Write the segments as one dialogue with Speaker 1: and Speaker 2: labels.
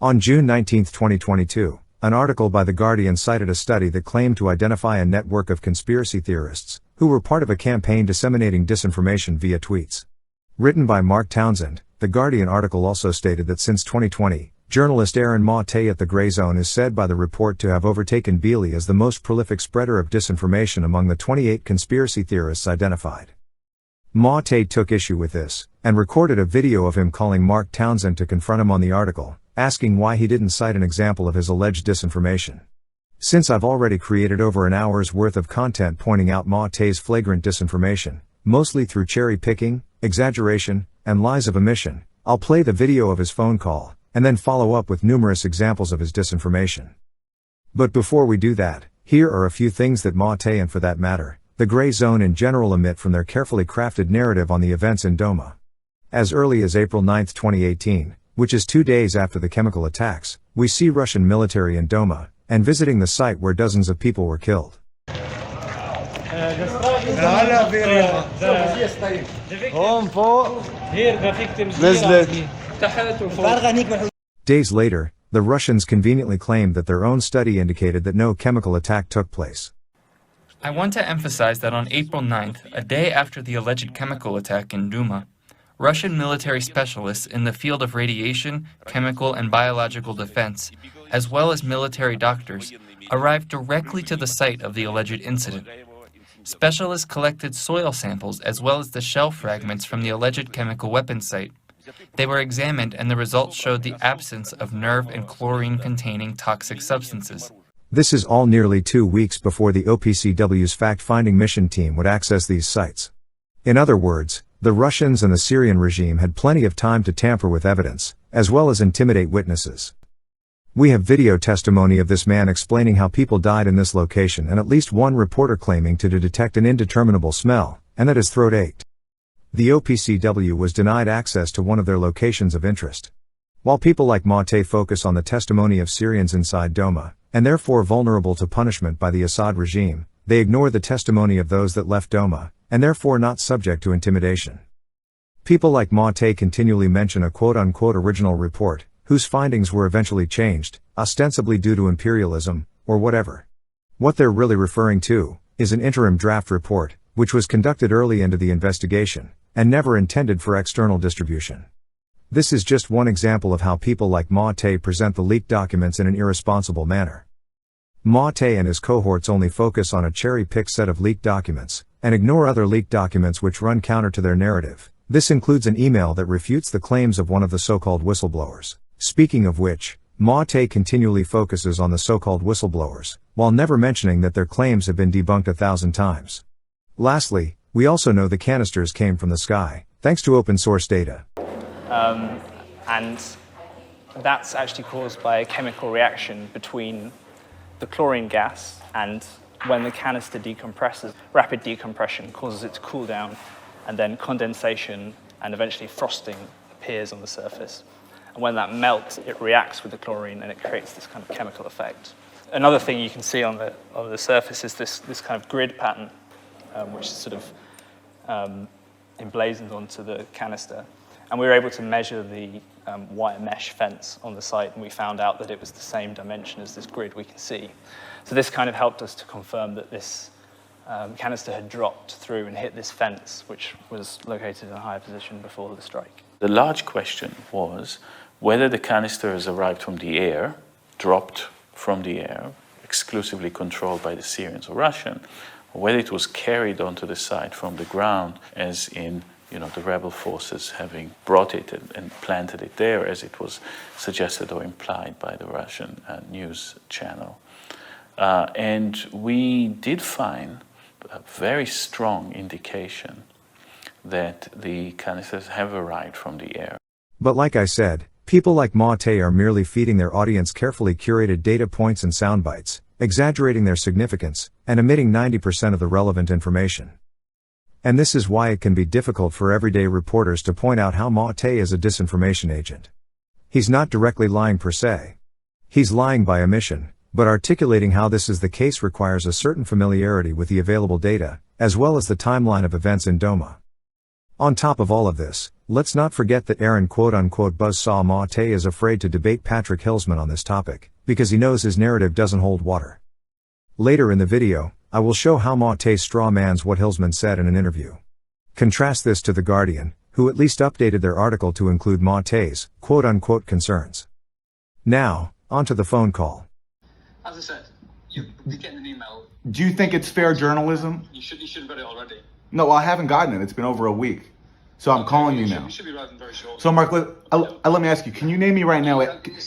Speaker 1: On June 19, 2022, an article by The Guardian cited a study that claimed to identify a network of conspiracy theorists who were part of a campaign disseminating disinformation via tweets. Written by Mark Townsend, The Guardian article also stated that since 2020, journalist Aaron Maté at The Grayzone is said by the report to have overtaken Bealey as the most prolific spreader of disinformation among the 28 conspiracy theorists identified. Maté took issue with this, and recorded a video of him calling Mark Townsend to confront him on the article, asking why he didn't cite an example of his alleged disinformation. Since I've already created over an hour's worth of content pointing out Maté's flagrant disinformation, mostly through cherry-picking, exaggeration, and lies of omission, I'll play the video of his phone call, and then follow up with numerous examples of his disinformation. But before we do that, here are a few things that Maté and for that matter, The Grayzone in general omit from their carefully crafted narrative on the events in Douma. As early as April 9, 2018, which is 2 days after the chemical attacks, we see Russian military in Douma, and visiting the site where dozens of people were killed. Days later, the Russians conveniently claimed that their own study indicated that no chemical attack took place.
Speaker 2: I want to emphasize that on April 9th, a day after the alleged chemical attack in Douma, Russian military specialists in the field of radiation, chemical, and biological defense, as well as military doctors, arrived directly to the site of the alleged incident. Specialists collected soil samples as well as the shell fragments from the alleged chemical weapons site. They were examined and the results showed the absence of nerve and chlorine-containing toxic substances.
Speaker 1: This is all nearly 2 weeks before the OPCW's fact-finding mission team would access these sites. In other words, the Russians and the Syrian regime had plenty of time to tamper with evidence, as well as intimidate witnesses. We have video testimony of this man explaining how people died in this location and at least one reporter claiming to detect an indeterminable smell, and that his throat ached. The OPCW was denied access to one of their locations of interest. While people like Maté focus on the testimony of Syrians inside Douma, and therefore vulnerable to punishment by the Assad regime, they ignore the testimony of those that left Douma, and therefore not subject to intimidation. People like Maté continually mention a quote-unquote original report, whose findings were eventually changed, ostensibly due to imperialism, or whatever. What they're really referring to is an interim draft report, which was conducted early into the investigation, and never intended for external distribution. This is just one example of how people like Maté present the leaked documents in an irresponsible manner. Maté and his cohorts only focus on a cherry-picked set of leaked documents, and ignore other leaked documents which run counter to their narrative. This includes an email that refutes the claims of one of the so-called whistleblowers. Speaking of which, Maté continually focuses on the so-called whistleblowers, while never mentioning that their claims have been debunked 1,000 times. Lastly, we also know the canisters came from the sky, thanks to open source data.
Speaker 3: And that's actually caused by a chemical reaction between the chlorine gas and when the canister decompresses. Rapid decompression causes it to cool down, and then condensation and eventually frosting appears on the surface. And when that melts, it reacts with the chlorine and it creates this kind of chemical effect. Another thing you can see on the surface is this kind of grid pattern, which is sort of emblazoned onto the canister. And we were able to measure the wire mesh fence on the site, and we found out that it was the same dimension as this grid we can see. So this kind of helped us to confirm that this canister had dropped through and hit this fence, which was located in a higher position before the strike.
Speaker 4: The large question was whether the canister has arrived from the air, dropped from the air, exclusively controlled by the Syrians or Russian, or whether it was carried onto the site from the ground, as in the rebel forces having brought it and planted it there, as it was suggested or implied by the Russian news channel. And we did find a very strong indication that the canisters have arrived from the air.
Speaker 1: But like I said, people like Maté are merely feeding their audience carefully curated data points and sound bites, exaggerating their significance, and omitting 90% of the relevant information. And this is why it can be difficult for everyday reporters to point out how Maté is a disinformation agent. He's not directly lying per se. He's lying by omission, but articulating how this is the case requires a certain familiarity with the available data, as well as the timeline of events in Douma. On top of all of this, let's not forget that Aaron quote-unquote Buzzsaw Maté is afraid to debate Guy-Hilsman on this topic, because he knows his narrative doesn't hold water. Later in the video, I will show how Maté strawmans what Hilsman said in an interview. Contrast this to The Guardian, who at least updated their article to include Maté's quote-unquote concerns. Now, onto the phone call.
Speaker 5: As I said, you're getting an email.
Speaker 6: Do you think it's fair journalism?
Speaker 5: You should have got it already.
Speaker 6: No, I haven't gotten it. It's been over a week. So I'm calling you now.
Speaker 5: You should be arriving very shortly.
Speaker 6: So Mark, let me ask you, can you name me right now,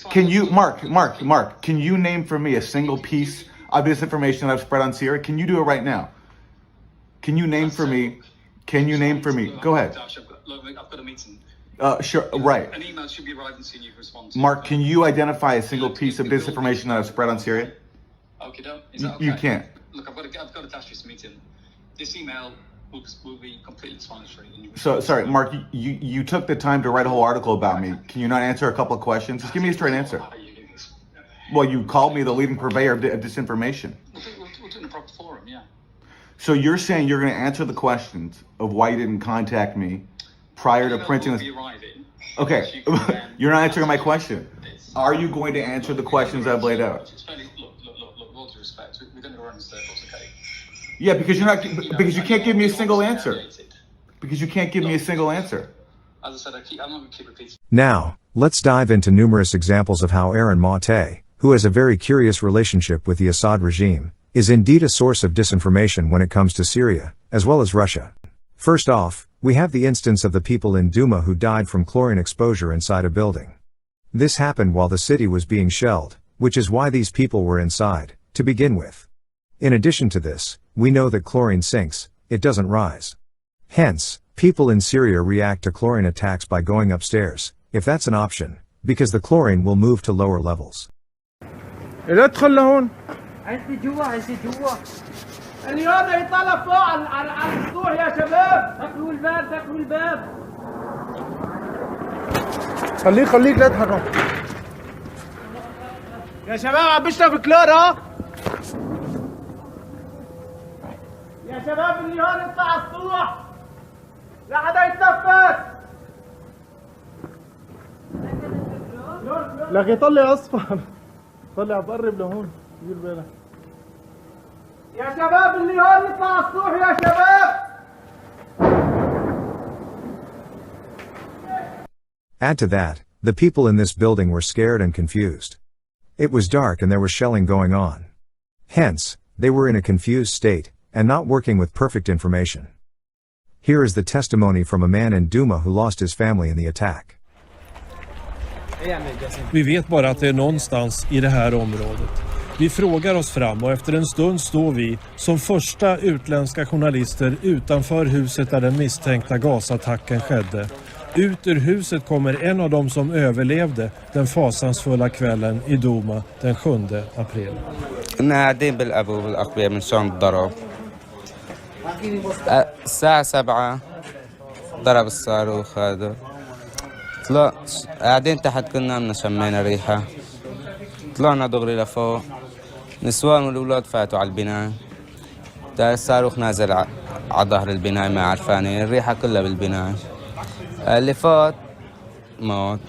Speaker 6: can you, Mark, can you name for me a single piece of disinformation that I've spread on Syria? Can you do it right now? Can you name for me, go ahead.
Speaker 5: I've got a meeting.
Speaker 6: Sure, right.
Speaker 5: An email should be arriving soon, you can respond.
Speaker 6: Mark, can you identify a single piece of disinformation that I've spread on Syria?
Speaker 5: Okay, is that okay?
Speaker 6: You can't.
Speaker 5: Look, I've got to dash this meeting. This email will be completely explanatory.
Speaker 6: So, sorry, Mark, you took the time to write a whole article about me. Can you not answer a couple of questions? Just give me a straight answer. Well, you called me the leading purveyor of disinformation.
Speaker 5: We'll do it in a proper forum, yeah.
Speaker 6: So you're saying you're going to answer the questions of why you didn't contact me prior to printing this? Okay, you're not answering my question. Are you going to answer the questions I've laid out?
Speaker 5: Look, with all due respect, we're going to go around in circles, okay?
Speaker 6: Yeah, because you can't give me a single answer. Because you can't give me a single answer.
Speaker 5: As I said, I'm not going to keep repeating.
Speaker 1: Now, let's dive into numerous examples of how Aaron Maté, who has a very curious relationship with the Assad regime, is indeed a source of disinformation when it comes to Syria, as well as Russia. First off, we have the instance of the people in Douma who died from chlorine exposure inside a building. This happened while the city was being shelled, which is why these people were inside, to begin with. In addition to this, we know that chlorine sinks, it doesn't rise. Hence, people in Syria react to chlorine attacks by going upstairs, if that's an option, because the chlorine will move to lower levels.
Speaker 7: ادخل لهون عايزني جوا اليوم يطلع فوق على السطوح يا شباب دخلوا الباب خليك لا تحرك يا شباب عم بشرب كلور ها يا شباب اللي هون يطلع على السطوح لا حدا يتنفس لك يطلع اصفر طلع بقرب لهون دير بالك يا شباب اللي هون يطلع على السطوح يا شباب.
Speaker 1: Add to that, the people in this building were scared and confused. It was dark and there was shelling going on. Hence, they were in a confused state, and not working with perfect information. Here is the testimony from a man in Douma who lost his family in the attack.
Speaker 8: Vi vet bara att det är någonstans i det här området. Vi frågar oss fram och efter en stund står vi som första utländska journalister utanför huset där den misstänkta gasattacken skedde. Ut ur huset kommer en av dem som överlevde den fasansfulla kvällen i Douma den 7 april.
Speaker 9: قاعدين بالأبو بالأقبية من شلون الضرب الساعة 7 ضرب الصاروخ هذا طلع قاعدين تحت كنا شمينا ريحة طلعنا دغري لفوق نسوان والأولاد فاتوا على البناء الصاروخ نازل على ظهر البناء ما عرفاني الريحة كلها بالبناء اللي فات موت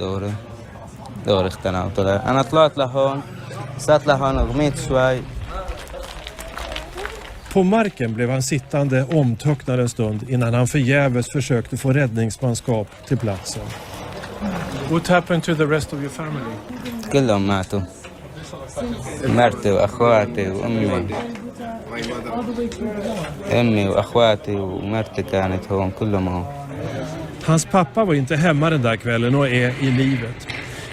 Speaker 9: دغري اختنى وطلع أنا طلعت لهون satt لهون غميت شوي.
Speaker 8: På marken blev han sittande omtöcknad en stund innan han förgäves försökte få räddningsmanskap till platsen. What happened to the rest of your family?
Speaker 9: كلهم ماتوا. مرتي وأخواتي وأمي. أمي وأخواتي ومرتي كانت هون كلهم هون.
Speaker 8: Hans pappa var inte hemma den där kvällen och är i livet.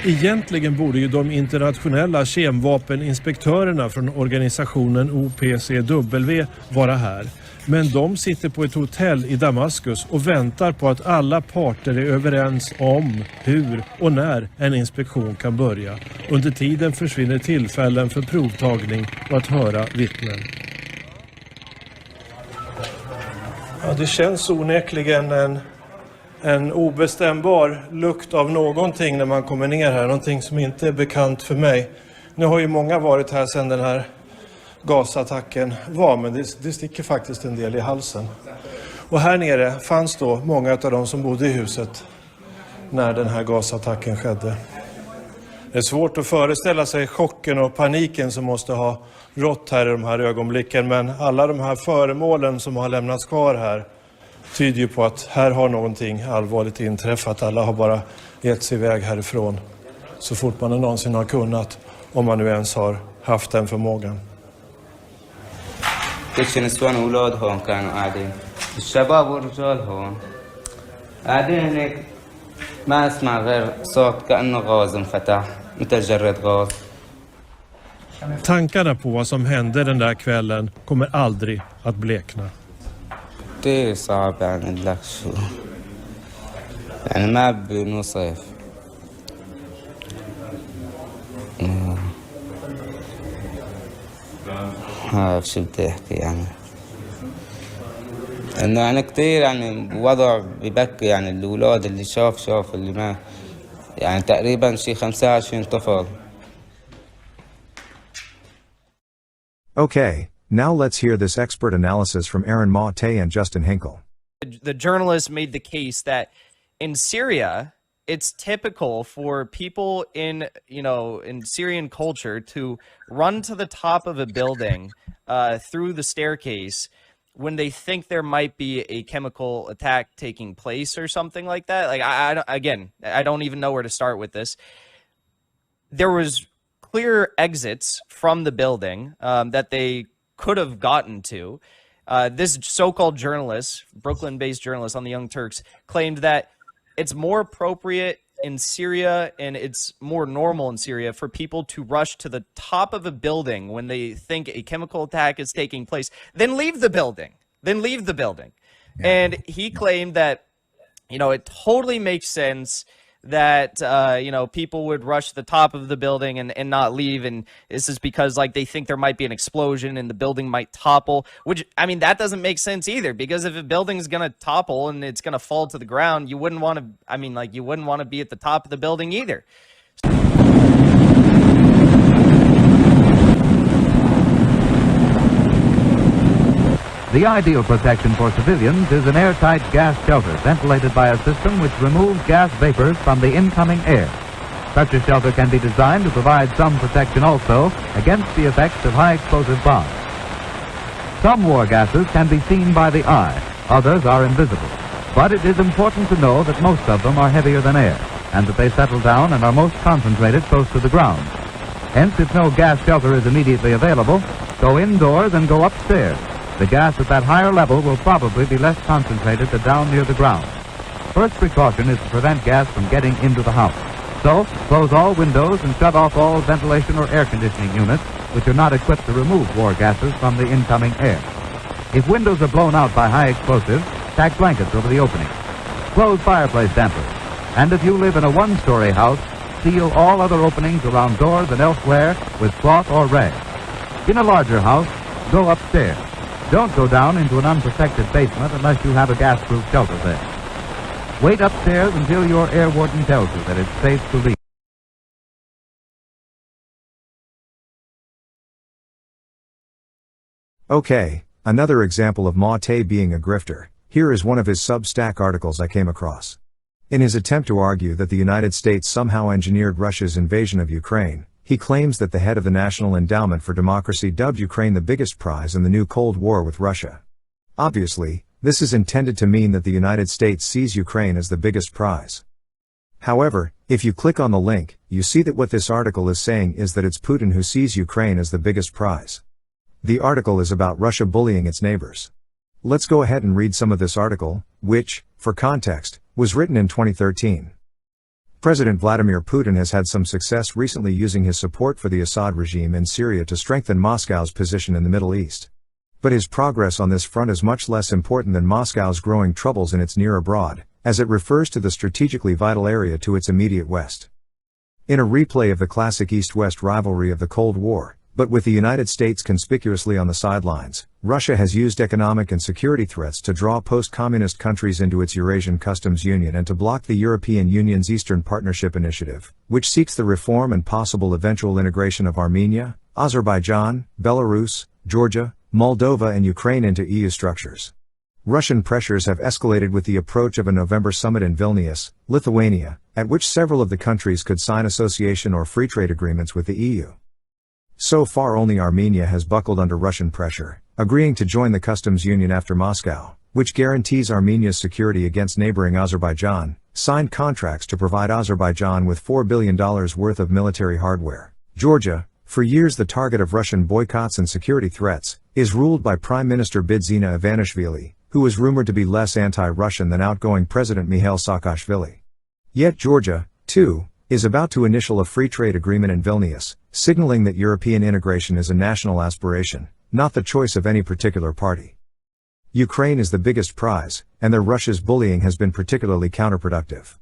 Speaker 8: Egentligen borde ju de internationella kemvapeninspektörerna från organisationen OPCW vara här. Men de sitter på ett hotell i Damaskus och väntar på att alla parter är överens om hur och när en inspektion kan börja. Under tiden försvinner tillfällen för provtagning och att höra vittnen. Ja, det känns onekligen en obestämbar lukt av någonting när man kommer ner här. Någonting som inte är bekant för mig. Nu har ju många varit här sedan den här gasattacken var, men det sticker faktiskt en del i halsen. Och här nere fanns då många av de som bodde i huset när den här gasattacken skedde. Det är svårt att föreställa sig chocken och paniken som måste ha rått här i de här ögonblicken, men alla de här föremålen som har lämnats kvar här tyder ju på att här har någonting allvarligt inträffat. Alla har bara gett sig iväg härifrån så fort man någonsin har kunnat, om man nu ens har haft den förmågan.
Speaker 9: كل نسوان وأولاد هون كانوا قاعدين الشباب والرجال هون قاعدين هناك ما أسمع غير صوت كأنه غاز انفتح متجرد غاز.
Speaker 8: Tankarna på vad som hände den där kvällen kommer aldrig att blekna.
Speaker 9: كتير صعب يعني لك شو يعني ما بنوصف. شو بدي احكي يعني انه يعني كثير يعني وضع ببكي يعني الاولاد اللي شاف اللي ما يعني تقريبا شي 25 طفل.
Speaker 1: Okay, now let's hear this expert analysis from Aaron Maté and Justin Hinkle.
Speaker 10: The journalist made the case that in Syria, it's typical for people in Syrian culture to run to the top of a building through the staircase when they think there might be a chemical attack taking place or something like that. Like, I don't even know where to start with this. There was clear exits from the building that they could have gotten to. This so-called journalist, Brooklyn-based journalist on the Young Turks, claimed that it's more appropriate in Syria and it's more normal in Syria for people to rush to the top of a building when they think a chemical attack is taking place, then leave the building. Yeah. And he claimed that, it totally makes sense that, people would rush to the top of the building and not leave. And this is because, like, they think there might be an explosion and the building might topple, which, I mean, that doesn't make sense either, because if a building's going to topple and it's going to fall to the ground, you wouldn't want to be at the top of the building either.
Speaker 11: The ideal protection for civilians is an airtight gas shelter ventilated by a system which removes gas vapors from the incoming air. Such a shelter can be designed to provide some protection also against the effects of high explosive bombs. Some war gases can be seen by the eye, others are invisible. But it is important to know that most of them are heavier than air, and that they settle down and are most concentrated close to the ground. Hence, if no gas shelter is immediately available, go indoors and go upstairs. The gas at that higher level will probably be less concentrated than down near the ground. First precaution is to prevent gas from getting into the house. So, close all windows and shut off all ventilation or air conditioning units which are not equipped to remove war gases from the incoming air. If windows are blown out by high explosives, tack blankets over the openings. Close fireplace dampers. And if you live in a one-story house, seal all other openings around doors and elsewhere with cloth or rag. In a larger house, go upstairs. Don't go down into an unprotected basement unless you have a gas-proof shelter there. Wait upstairs until your air warden tells you that it's safe to leave.
Speaker 1: Okay, another example of Maté being a grifter. Here is one of his Substack articles I came across. In his attempt to argue that the United States somehow engineered Russia's invasion of Ukraine, he claims that the head of the National Endowment for Democracy dubbed Ukraine the biggest prize in the new Cold War with Russia. Obviously, this is intended to mean that the United States sees Ukraine as the biggest prize. However, if you click on the link, you see that what this article is saying is that it's Putin who sees Ukraine as the biggest prize. The article is about Russia bullying its neighbors. Let's go ahead and read some of this article, which, for context, was written in 2013. President Vladimir Putin has had some success recently using his support for the Assad regime in Syria to strengthen Moscow's position in the Middle East. But his progress on this front is much less important than Moscow's growing troubles in its near abroad, as it refers to the strategically vital area to its immediate west. In a replay of the classic East-West rivalry of the Cold War, but with the United States conspicuously on the sidelines, Russia has used economic and security threats to draw post-communist countries into its Eurasian Customs Union and to block the European Union's Eastern Partnership Initiative, which seeks the reform and possible eventual integration of Armenia, Azerbaijan, Belarus, Georgia, Moldova and Ukraine into EU structures. Russian pressures have escalated with the approach of a November summit in Vilnius, Lithuania, at which several of the countries could sign association or free trade agreements with the EU. So far only Armenia has buckled under Russian pressure, agreeing to join the customs union after Moscow, which guarantees Armenia's security against neighboring Azerbaijan, signed contracts to provide Azerbaijan with $4 billion worth of military hardware. Georgia, for years the target of Russian boycotts and security threats, is ruled by Prime Minister Bidzina Ivanishvili, who is rumored to be less anti-Russian than outgoing President Mikhail Saakashvili. Yet Georgia, too, is about to initial a free trade agreement in Vilnius, signaling that European integration is a national aspiration, not the choice of any particular party. Ukraine is the biggest prize, and their Russia's bullying has been particularly counterproductive.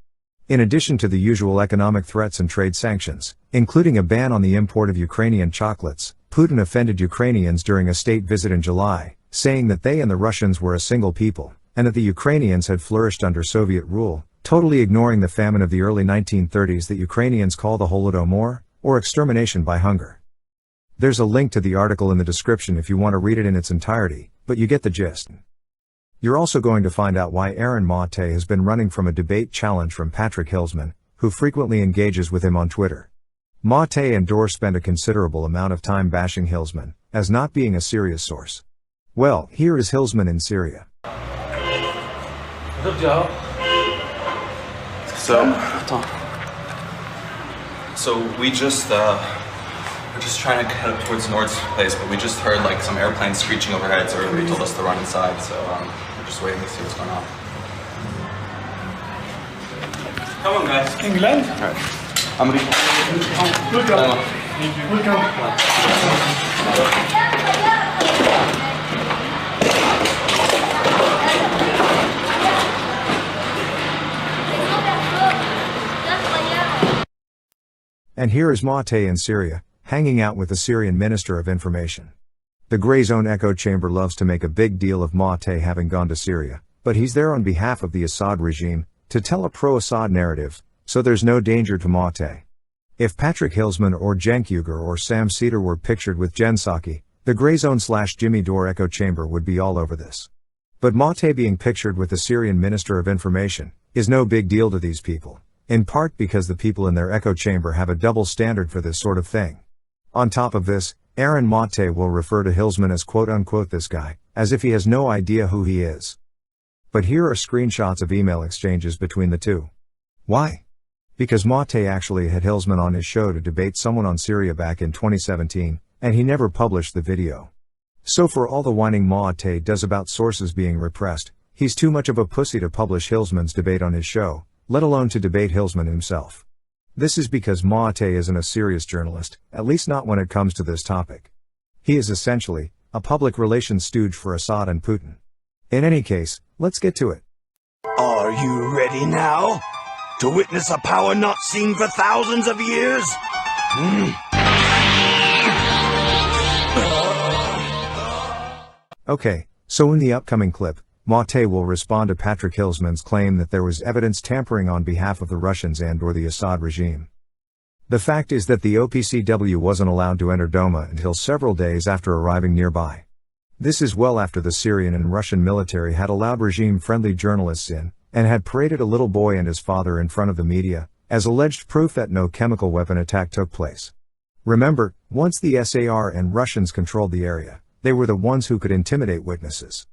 Speaker 1: In addition to the usual economic threats and trade sanctions, including a ban on the import of Ukrainian chocolates, Putin offended Ukrainians during a state visit in July, saying that they and the Russians were a single people, and that the Ukrainians had flourished under Soviet rule, totally ignoring the famine of the early 1930s that Ukrainians call the Holodomor, or extermination by hunger. There's a link to the article in the description if you want to read it in its entirety, but you get the gist. You're also going to find out why Aaron Maté has been running from a debate challenge from Patrick Hilsman, who frequently engages with him on Twitter. Maté and Dorr spend a considerable amount of time bashing Hilsman, as not being a serious source. Well, here is Hilsman in Syria.
Speaker 12: So we just, we're just trying to head up towards Nord's place, but we just heard like some airplanes screeching overhead, so everybody told us to run inside, so we're just waiting to see what's going on. Come on, guys.
Speaker 7: England?
Speaker 12: All right. I'm gonna be...
Speaker 7: Welcome.
Speaker 1: And here is Maté in Syria, hanging out with the Syrian Minister of Information. The Grayzone echo chamber loves to make a big deal of Maté having gone to Syria, but he's there on behalf of the Assad regime, to tell a pro-Assad narrative, so there's no danger to Maté. If Patrick Hilsman or Cenk Uygur or Sam Cedar were pictured with Jen Psaki, the Grayzone/Jimmy Dore echo chamber would be all over this. But Maté being pictured with the Syrian Minister of Information is no big deal to these people, in part because the people in their echo chamber have a double standard for this sort of thing. On top of this, Aaron Maté will refer to Hilsman as quote-unquote this guy, as if he has no idea who he is. But here are screenshots of email exchanges between the two. Why? Because Maté actually had Hilsman on his show to debate someone on Syria back in 2017, and he never published the video. So for all the whining Maté does about sources being repressed, he's too much of a pussy to publish Hilsman's debate on his show, let alone to debate Hilsman himself. This is because Maté isn't a serious journalist, at least not when it comes to this topic. He is essentially a public relations stooge for Assad and Putin. In any case, let's get to it.
Speaker 13: Are you ready now to witness a power not seen for thousands of years?
Speaker 1: Okay, so in the upcoming clip, Maté will respond to Patrick Hilsman's claim that there was evidence tampering on behalf of the Russians and/or the Assad regime. The fact is that the OPCW wasn't allowed to enter Douma until several days after arriving nearby. This is well after the Syrian and Russian military had allowed regime-friendly journalists in, and had paraded a little boy and his father in front of the media, as alleged proof that no chemical weapon attack took place. Remember, once the SAR and Russians controlled the area, they were the ones who could intimidate witnesses.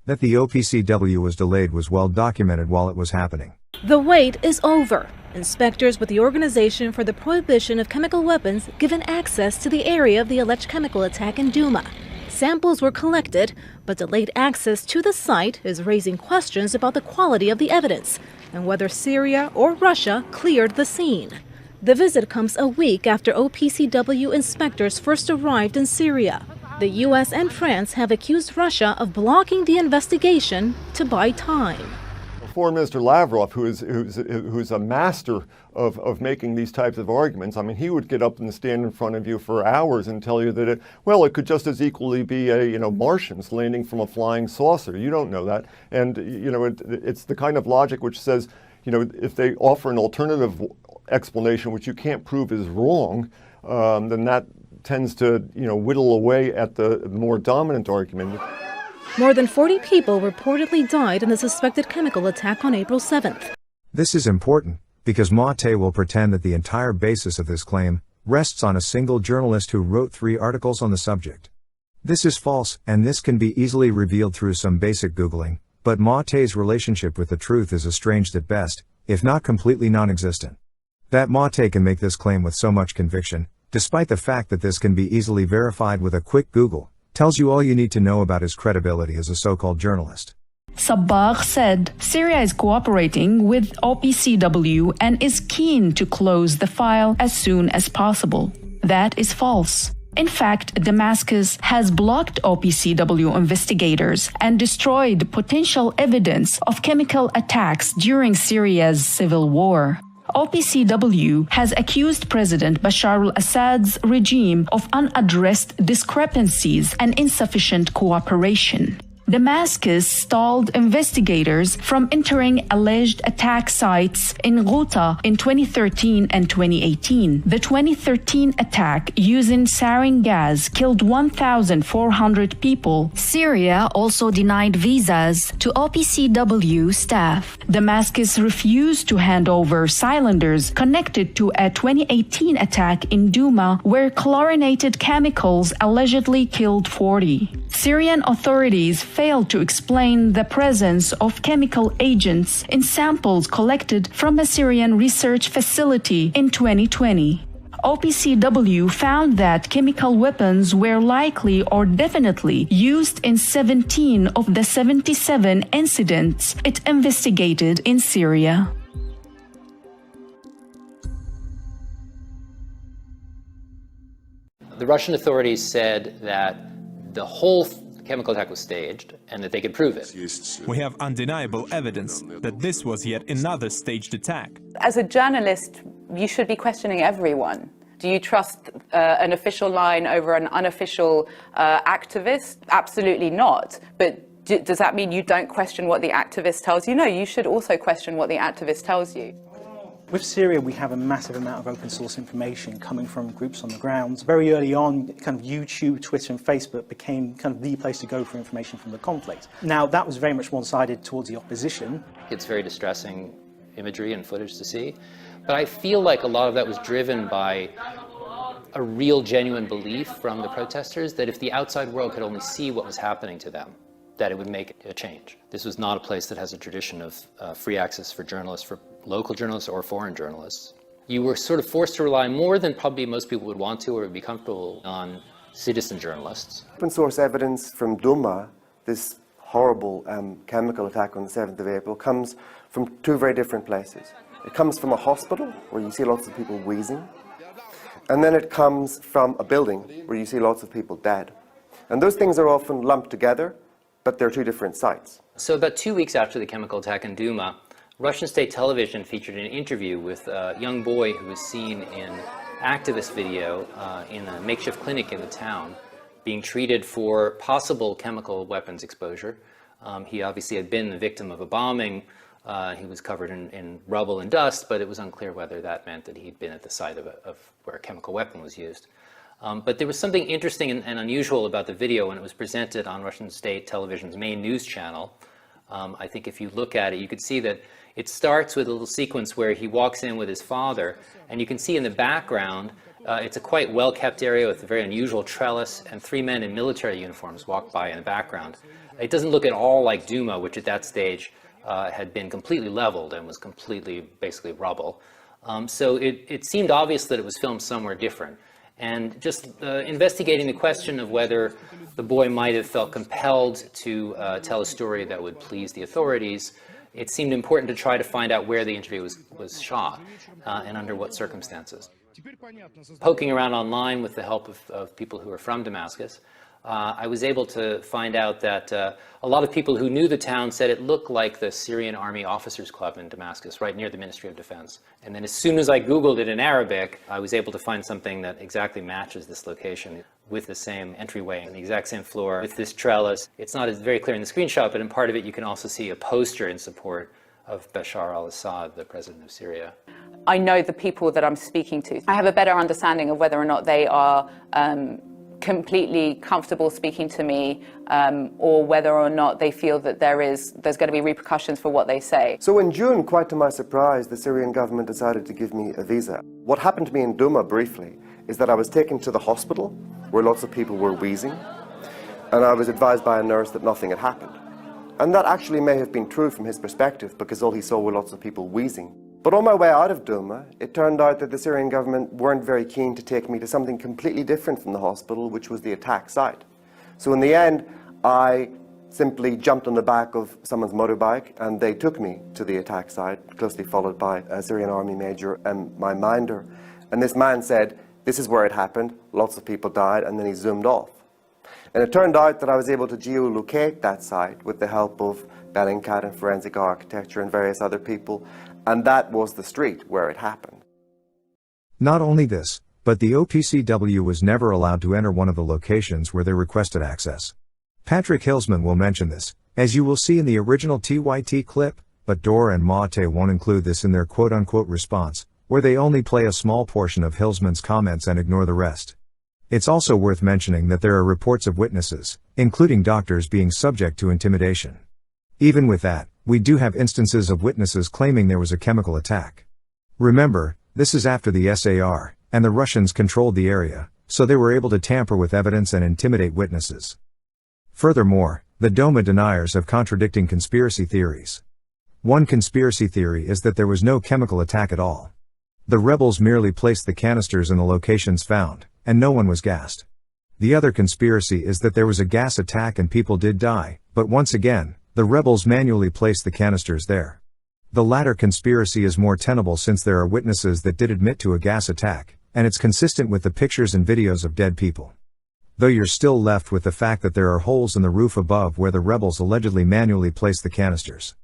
Speaker 1: That the OPCW was delayed was well documented while it was happening.
Speaker 14: The wait is over. Inspectors with the Organization for the Prohibition of Chemical Weapons given access to the area of the alleged chemical attack in Douma. Samples were collected, but delayed access to the site is raising questions about the quality of the evidence and whether Syria or Russia cleared the scene. The visit comes a week after OPCW inspectors first arrived in Syria. The U.S. and France have accused Russia of blocking the investigation to buy time.
Speaker 15: Foreign Minister Lavrov, who's a master of making these types of arguments, I mean, he would get up and stand in front of you for hours and tell you that it could just as equally be Martians landing from a flying saucer. You don't know that, and it's the kind of logic which says, if they offer an alternative explanation which you can't prove is wrong, then that tends to whittle away at the more dominant argument.
Speaker 14: More than 40 people reportedly died in the suspected chemical attack on April 7th.
Speaker 1: This is important, because Maté will pretend that the entire basis of this claim rests on a single journalist who wrote 3 articles on the subject. This is false, and this can be easily revealed through some basic Googling, but Maté's relationship with the truth is estranged at best, if not completely non-existent. That Maté can make this claim with so much conviction, despite the fact that this can be easily verified with a quick Google, tells you all you need to know about his credibility as a so-called journalist.
Speaker 16: Sabbagh said Syria is cooperating with OPCW and is keen to close the file as soon as possible. That is false. In fact, Damascus has blocked OPCW investigators and destroyed potential evidence of chemical attacks during Syria's civil war. OPCW has accused President Bashar al-Assad's regime of unaddressed discrepancies and insufficient cooperation. Damascus stalled investigators from entering alleged attack sites in Ghouta in 2013 and 2018. The 2013 attack using sarin gas killed 1,400 people. Syria also denied visas to OPCW staff. Damascus refused to hand over cylinders connected to a 2018 attack in Douma, where chlorinated chemicals allegedly killed 40. Syrian authorities failed to explain the presence of chemical agents in samples collected from a Syrian research facility in 2020. OPCW found that chemical weapons were likely or definitely used in 17 of the 77 incidents it investigated in Syria.
Speaker 17: The Russian authorities said that the whole chemical attack was staged and that they could prove it.
Speaker 18: We have undeniable evidence that this was yet another staged attack.
Speaker 19: As a journalist, you should be questioning everyone. Do you trust an official line over an unofficial activist? Absolutely not. But does that mean you don't question what the activist tells you? No, you should also question what the activist tells you.
Speaker 20: With Syria, we have a massive amount of open source information coming from groups on the ground. Very early on, kind of YouTube, Twitter, and Facebook became kind of the place to go for information from the conflict. Now, that was very much one-sided towards the opposition.
Speaker 17: It's very distressing imagery and footage to see. But I feel like a lot of that was driven by a real, genuine belief from the protesters that if the outside world could only see what was happening to them, that it would make a change. This was not a place that has a tradition of free access for journalists, for local journalists or foreign journalists. You were sort of forced to rely more than probably most people would want to or would be comfortable on citizen journalists.
Speaker 21: Open source evidence from Douma, this horrible chemical attack on the 7th of April, comes from 2 very different places. It comes from a hospital where you see lots of people wheezing, and then it comes from a building where you see lots of people dead. And those things are often lumped together, but they're 2 different sites.
Speaker 17: So about 2 weeks after the chemical attack in Douma, Russian state television featured an interview with a young boy who was seen in activist video in a makeshift clinic in the town being treated for possible chemical weapons exposure. He obviously had been the victim of a bombing. He was covered in rubble and dust, but it was unclear whether that meant that he'd been at the site of where a chemical weapon was used. But there was something interesting and unusual about the video when it was presented on Russian state television's main news channel. I think if you look at it, you could see that it starts with a little sequence where he walks in with his father, and you can see in the background, it's a quite well-kept area with a very unusual trellis, and 3 men in military uniforms walk by in the background. It doesn't look at all like Douma, which at that stage had been completely leveled and was completely, basically rubble. So it seemed obvious that it was filmed somewhere different. And just investigating the question of whether the boy might have felt compelled to tell a story that would please the authorities, it seemed important to try to find out where the interview was shot and under what circumstances. Poking around online with the help of people who are from Damascus, I was able to find out that a lot of people who knew the town said it looked like the Syrian Army Officers Club in Damascus, right near the Ministry of Defense. And then as soon as I Googled it in Arabic, I was able to find something that exactly matches this location with the same entryway and the exact same floor with this trellis. It's not as very clear in the screenshot, but in part of it you can also see a poster in support of Bashar al-Assad, the president of Syria.
Speaker 19: I know the people that I'm speaking to. I have a better understanding of whether or not they are completely comfortable speaking to me, or whether or not they feel that there's going to be repercussions for what they say.
Speaker 21: So in June, quite to my surprise, the Syrian government decided to give me a visa. What happened to me in Douma briefly is that I was taken to the hospital where lots of people were wheezing, and I was advised by a nurse that nothing had happened. And that actually may have been true from his perspective, because all he saw were lots of people wheezing. But on my way out of Douma, it turned out that the Syrian government weren't very keen to take me to something completely different from the hospital, which was the attack site. So in the end, I simply jumped on the back of someone's motorbike, and they took me to the attack site, closely followed by a Syrian army major and my minder. And this man said, "This is where it happened, lots of people died," and then he zoomed off. And it turned out that I was able to geolocate that site with the help of Bellingcat and Forensic Architecture and various other people, and that was the street where it happened.
Speaker 1: Not only this, but the OPCW was never allowed to enter one of the locations where they requested access. Patrick Hilsman will mention this, as you will see in the original TYT clip, but Dora and Maté won't include this in their quote-unquote response, where they only play a small portion of Hilsman's comments and ignore the rest. It's also worth mentioning that there are reports of witnesses, including doctors, being subject to intimidation. Even with that, we do have instances of witnesses claiming there was a chemical attack. Remember, this is after the SAR, and the Russians controlled the area, so they were able to tamper with evidence and intimidate witnesses. Furthermore, the Douma deniers have contradicting conspiracy theories. One conspiracy theory is that there was no chemical attack at all. The rebels merely placed the canisters in the locations found, and no one was gassed. The other conspiracy is that there was a gas attack and people did die, but once again, the rebels manually placed the canisters there. The latter conspiracy is more tenable since there are witnesses that did admit to a gas attack, and it's consistent with the pictures and videos of dead people. Though you're still left with the fact that there are holes in the roof above where the rebels allegedly manually placed the canisters.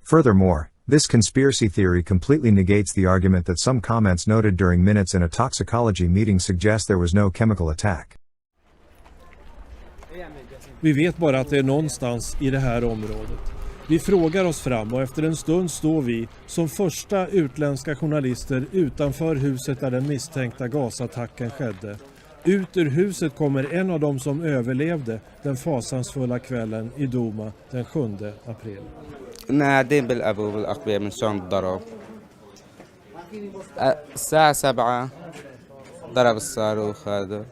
Speaker 1: Furthermore, this conspiracy theory completely negates the argument that some comments noted during minutes in a toxicology meeting suggest there was no chemical attack.
Speaker 8: Vi vet bara att det är någonstans i det här området. Vi frågar oss fram och efter en stund står vi som första utländska journalister utanför huset där den misstänkta gasattacken skedde. Ut ur huset kommer en av dem som överlevde den fasansfulla kvällen i Douma den 7 april.
Speaker 9: قاعدين بالأبو بالأقبية من شلون الضرب الساعة 7 ضرب الصاروخ هذا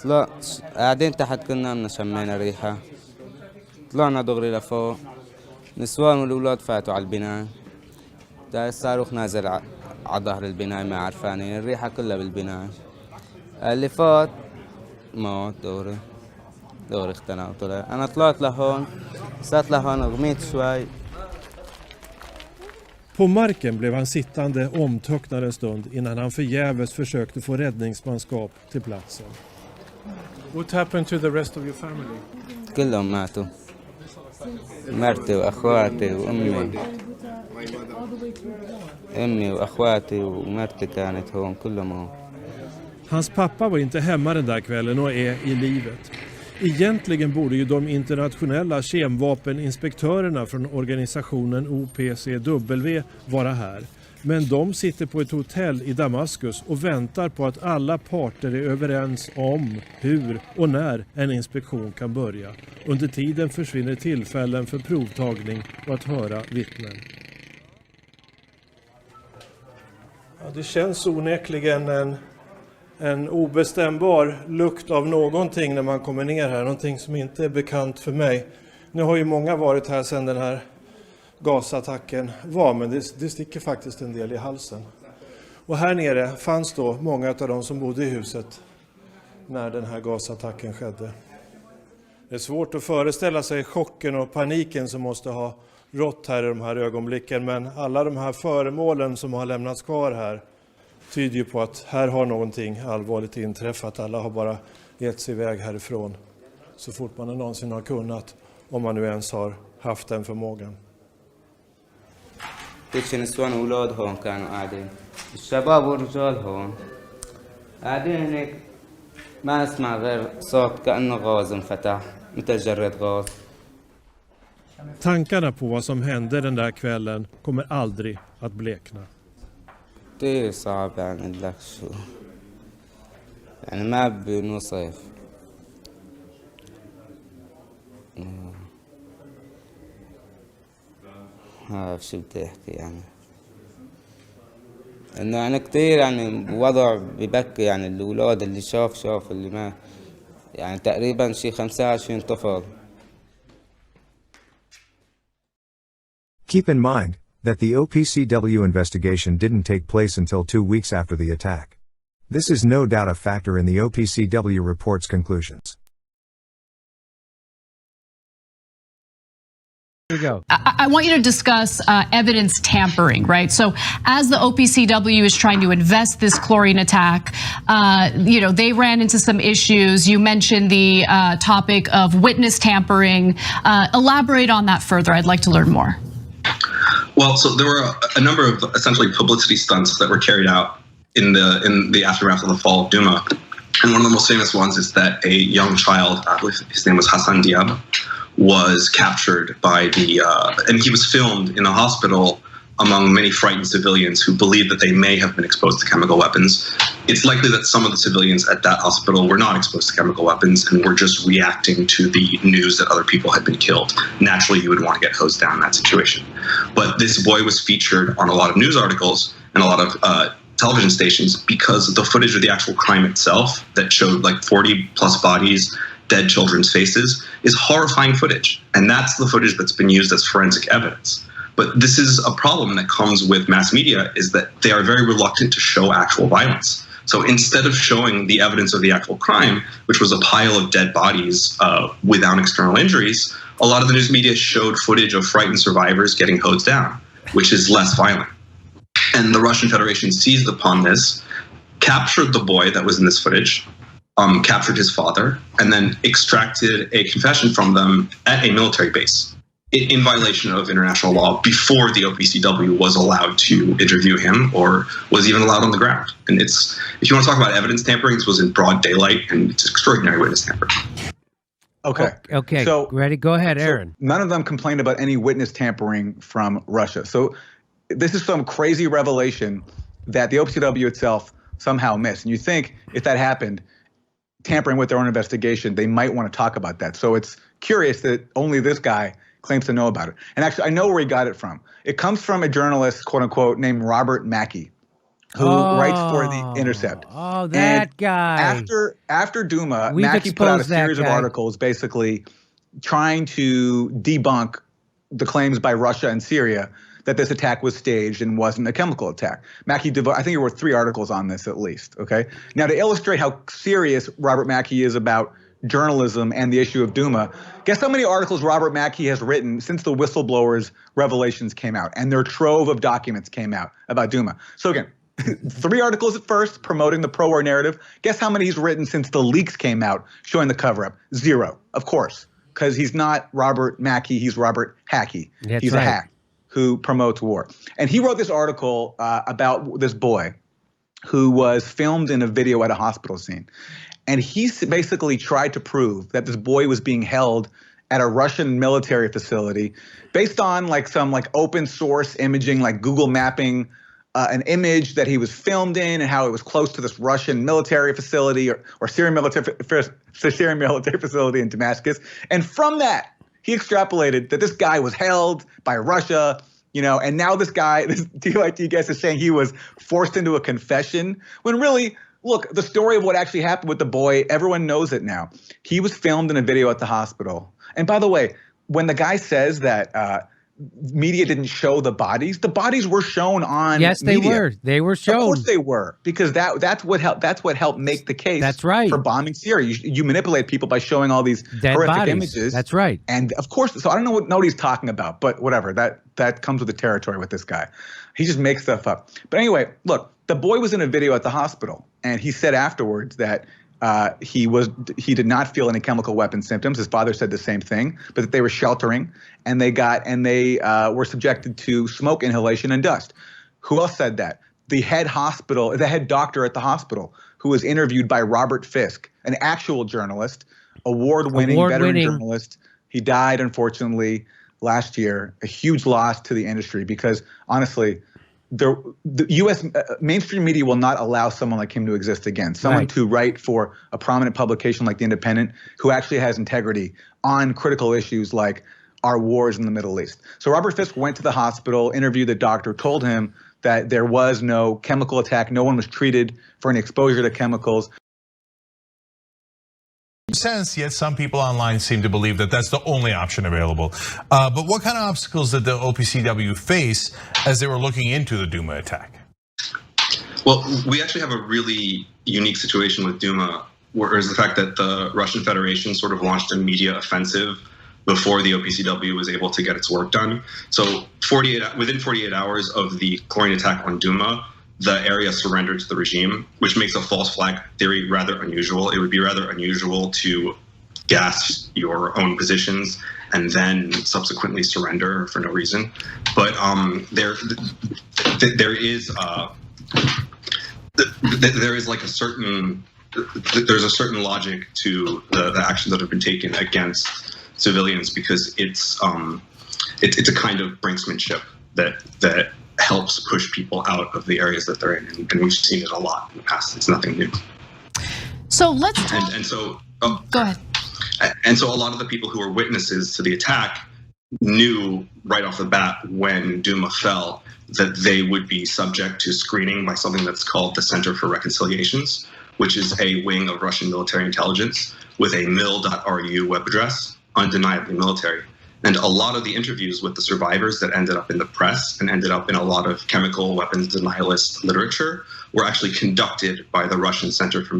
Speaker 9: طلع قاعدين تحت كنا من شمينا ريحة طلعنا دغري لفوق نسوان والأولاد فاتوا على البناء ده الصاروخ نازل على ظهر البناء ما عرفانين الريحة كلها بالبناء اللي فات موت دغري اختنى وطلع أنا طلعت لهون satt لهون غميت شوي.
Speaker 8: På marken blev han sittande omtöcknad en stund innan han förgäves försökte få räddningsmanskap till platsen. What happened to the rest of your family?
Speaker 9: كلهم ماتوا. مرتي وأخواتي وأمي. أمي وأخواتي ومرتي كانت هون كلهم هون.
Speaker 8: Hans pappa var inte hemma den där kvällen och är i livet. Egentligen borde ju de internationella kemvapeninspektörerna från organisationen OPCW vara här. Men de sitter på ett hotell i Damaskus och väntar på att alla parter är överens om hur och när en inspektion kan börja. Under tiden försvinner tillfällen för provtagning och att höra vittnen. Ja, det känns onekligen en obestämbar lukt av någonting när man kommer ner här. Någonting som inte är bekant för mig. Nu har ju många varit här sedan den här gasattacken var, men det sticker faktiskt en del i halsen. Och här nere fanns då många av de som bodde i huset när den här gasattacken skedde. Det är svårt att föreställa sig chocken och paniken som måste ha rått här i de här ögonblicken, men alla de här föremålen som har lämnats kvar här tyder ju på att här har någonting allvarligt inträffat. Alla har bara gett sig iväg härifrån så fort man någonsin har kunnat, om man nu ens har haft den förmågan.
Speaker 9: كل نسوان وأولاد هون كانوا قاعدين الشباب والرجال هون قاعدين هناك ما أسمع غير صوت كأنه غاز انفتح مثل جرة غاز.
Speaker 8: Tankarna på vad som hände den där kvällen kommer aldrig att blekna.
Speaker 9: كتير صعب يعني لك شو يعني ما بنوصف عارف شو بدي أحكي يعني إنه يعني كتير يعني وضع ببكي يعني الأولاد اللي شاف اللي ما يعني تقريبا شي 25 طفل.
Speaker 1: Keep in mind that the OPCW investigation didn't take place until 2 weeks after the attack. This is no doubt a factor in the OPCW report's conclusions.
Speaker 2: Go. I want you to discuss evidence tampering, right? So as the OPCW is trying to invest this chlorine attack, they ran into some issues. You mentioned the topic of witness tampering. Elaborate on that further. I'd like to learn more.
Speaker 12: Well, so there were a number of essentially publicity stunts that were carried out in the aftermath of the fall of Douma. And one of the most famous ones is that a young child, his name was Hassan Diab, was captured by and he was filmed in a hospital among many frightened civilians who believed that they may have been exposed to chemical weapons. It's likely that some of the civilians at that hospital were not exposed to chemical weapons and were just reacting to the news that other people had been killed. Naturally, you would want to get hosed down in that situation. But this boy was featured on a lot of news articles and a lot of television stations because of the footage of the actual crime itself that showed like 40 plus bodies, dead children's faces, is horrifying footage. And that's the footage that's been used as forensic evidence. But this is a problem that comes with mass media, is that they are very reluctant to show actual violence. So instead of showing the evidence of the actual crime, which was a pile of dead bodies without external injuries, a lot of the news media showed footage of frightened survivors getting hosed down, which is less violent. And the Russian Federation seized upon this, captured the boy that was in this footage, captured his father, and then extracted a confession from them at a military base in violation of international law before the OPCW was allowed to interview him or was even allowed on the ground. And if you want to talk about evidence tampering, this was in broad daylight, and it's extraordinary witness tampering.
Speaker 2: Okay.
Speaker 22: So
Speaker 2: ready? Go ahead, Aaron.
Speaker 22: So none of them complained about any witness tampering from Russia. So this is some crazy revelation that the OPCW itself somehow missed. And you think if that happened, tampering with their own investigation, they might want to talk about that. So it's curious that only this guy claims to know about it. And actually, I know where he got it from. It comes from a journalist, quote unquote, named Robert Mackey, who writes for The Intercept.
Speaker 2: Oh, that guy.
Speaker 22: After Douma, Mackey put out a series of articles basically trying to debunk the claims by Russia and Syria that this attack was staged and wasn't a chemical attack. Mackey, I think there were 3 articles on this at least, okay? Now, to illustrate how serious Robert Mackey is about journalism and the issue of Douma, guess how many articles Robert Mackey has written since the whistleblowers' revelations came out and their trove of documents came out about Douma. So again, 3 articles at first promoting the pro-war narrative. Guess how many he's written since the leaks came out showing the cover-up? 0, of course, because he's not Robert Mackey, he's Robert Hackey. He's a hack who promotes war. And he wrote this article about this boy who was filmed in a video at a hospital scene. And he basically tried to prove that this boy was being held at a Russian military facility based on some open source imaging, like Google mapping an image that he was filmed in and how it was close to this Russian military facility or Syrian military facility in Damascus. And from that, he extrapolated that this guy was held by Russia, and now this guy, this DYT is saying he was forced into a confession, when really, look, the story of what actually happened with the boy, everyone knows it now. He was filmed in a video at the hospital. And by the way, when the guy says that media didn't show the bodies were shown on
Speaker 2: Yes, they
Speaker 22: media.
Speaker 2: were. They were shown.
Speaker 22: Of course they were, because that's what helped make the case.
Speaker 2: That's right.
Speaker 22: For bombing Syria. You manipulate people by showing all these
Speaker 2: Dead
Speaker 22: horrific
Speaker 2: bodies.
Speaker 22: images.
Speaker 2: That's right.
Speaker 22: And of course, so I don't know what he's talking about, but whatever. That comes with the territory with this guy. He just makes stuff up. But anyway, look, the boy was in a video at the hospital, and he said afterwards that he did not feel any chemical weapon symptoms. His father said the same thing, but that they were sheltering and they were subjected to smoke inhalation and dust. Who else said that? The head doctor at the hospital, who was interviewed by Robert Fisk, an actual journalist, award-winning veteran journalist. He died, unfortunately, last year. A huge loss to the industry because, honestly, the U.S. Mainstream media will not allow someone like him to exist again. Someone to write for a prominent publication like The Independent who actually has integrity on critical issues like are wars in the Middle East. So Robert Fisk went to the hospital, interviewed the doctor, told him that there was no chemical attack. No one was treated for any exposure to chemicals.
Speaker 3: Sense, yet some people online seem to believe that that's the only option available. But what kind of obstacles did the OPCW face as they were looking into the Douma attack?
Speaker 12: Well, we actually have a really unique situation with Douma, whereas the fact that the Russian Federation sort of launched a media offensive before the OPCW was able to get its work done. So within 48 hours of the chlorine attack on Douma, the area surrendered to the regime, which makes a false flag theory rather unusual. It would be rather unusual to gas your own positions and then subsequently surrender for no reason. But there is like a certain, there's a certain logic to the actions that have been taken against civilians, because it's a kind of brinksmanship that helps push people out of the areas that they're in, and we've seen it a lot in the past. It's nothing new.
Speaker 2: So let's talk.
Speaker 12: Go ahead. And so a lot of the people who were witnesses to the attack knew right off the bat when Douma fell that they would be subject to screening by something that's called the Center for Reconciliations, which is a wing of Russian military intelligence with a mil.ru web address, undeniably military. And a lot of the interviews with the survivors that ended up in the press and ended up in a lot of chemical weapons denialist literature were actually conducted by the Russian Center for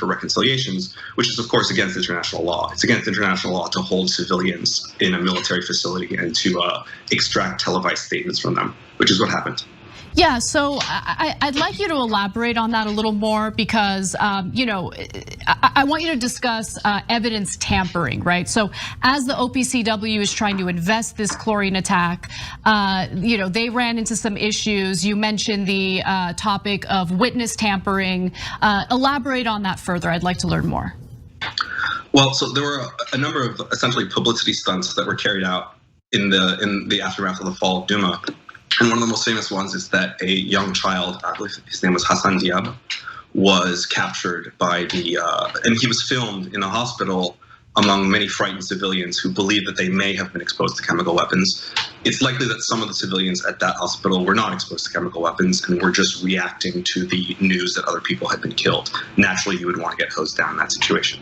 Speaker 12: Reconciliations, which is of course against international law. It's against international law to hold civilians in a military facility and to extract televised statements from them, which is what happened.
Speaker 2: Yeah, so I'd like you to elaborate on that a little more, because I want you to discuss evidence tampering, right? So as the OPCW is trying to invest this chlorine attack, they ran into some issues. You mentioned the topic of witness tampering. Elaborate on that further. I'd like to learn more.
Speaker 12: Well, so there were a number of essentially publicity stunts that were carried out in the aftermath of the fall of Douma. And one of the most famous ones is that a young child, I believe his name was Hassan Diab, was captured by and he was filmed in a hospital among many frightened civilians who believed that they may have been exposed to chemical weapons. It's likely that some of the civilians at that hospital were not exposed to chemical weapons and were just reacting to the news that other people had been killed. Naturally, you would want to get hosed down in that situation.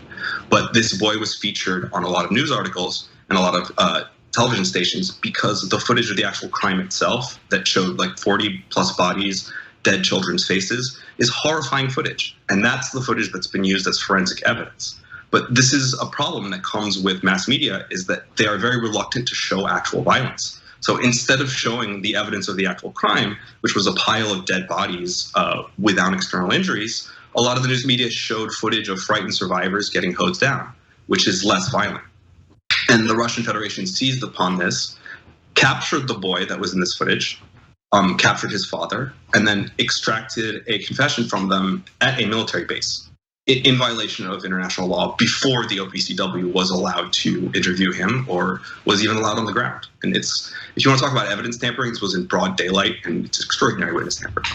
Speaker 12: But this boy was featured on a lot of news articles and a lot of television stations because the footage of the actual crime itself that showed like 40 plus bodies, dead children's faces, is horrifying footage. And that's the footage that's been used as forensic evidence. But this is a problem that comes with mass media, is that they are very reluctant to show actual violence. So instead of showing the evidence of the actual crime, which was a pile of dead bodies without external injuries, a lot of the news media showed footage of frightened survivors getting hosed down, which is less violent. And the Russian Federation seized upon this, captured the boy that was in this footage, captured his father, and then extracted a confession from them at a military base in violation of international law before the OPCW was allowed to interview him or was even allowed on the ground. And if you want to talk about evidence tampering, this was in broad daylight, and it's extraordinary witness tampering.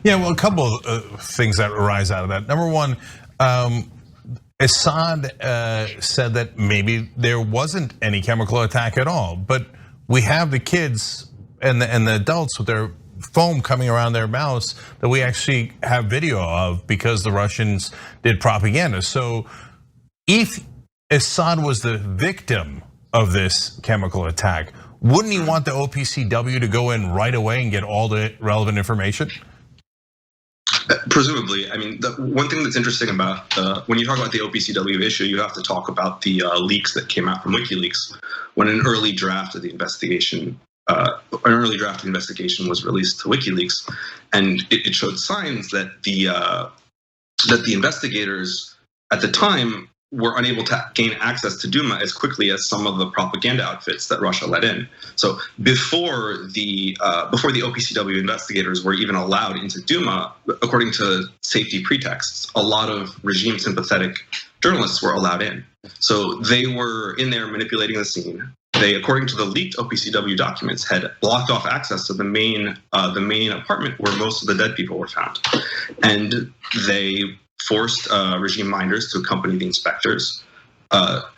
Speaker 3: Yeah, well, a couple of things that arise out of that. Number one, Assad said that maybe there wasn't any chemical attack at all, but we have the kids and the adults with their foam coming around their mouths that we actually have video of because the Russians did propaganda. So if Assad was the victim of this chemical attack, wouldn't he want the OPCW to go in right away and get all the relevant information?
Speaker 12: Presumably. I mean, the one thing that's interesting about when you talk about the OPCW issue, you have to talk about the leaks that came out from WikiLeaks when an early draft of the investigation was released to WikiLeaks, and it showed signs that the investigators at the time were unable to gain access to Douma as quickly as some of the propaganda outfits that Russia let in. So before the OPCW investigators were even allowed into Douma, according to safety pretexts, a lot of regime sympathetic journalists were allowed in. So they were in there manipulating the scene. They, according to the leaked OPCW documents, had blocked off access to the main apartment where most of the dead people were found, and they forced regime minders to accompany the inspectors.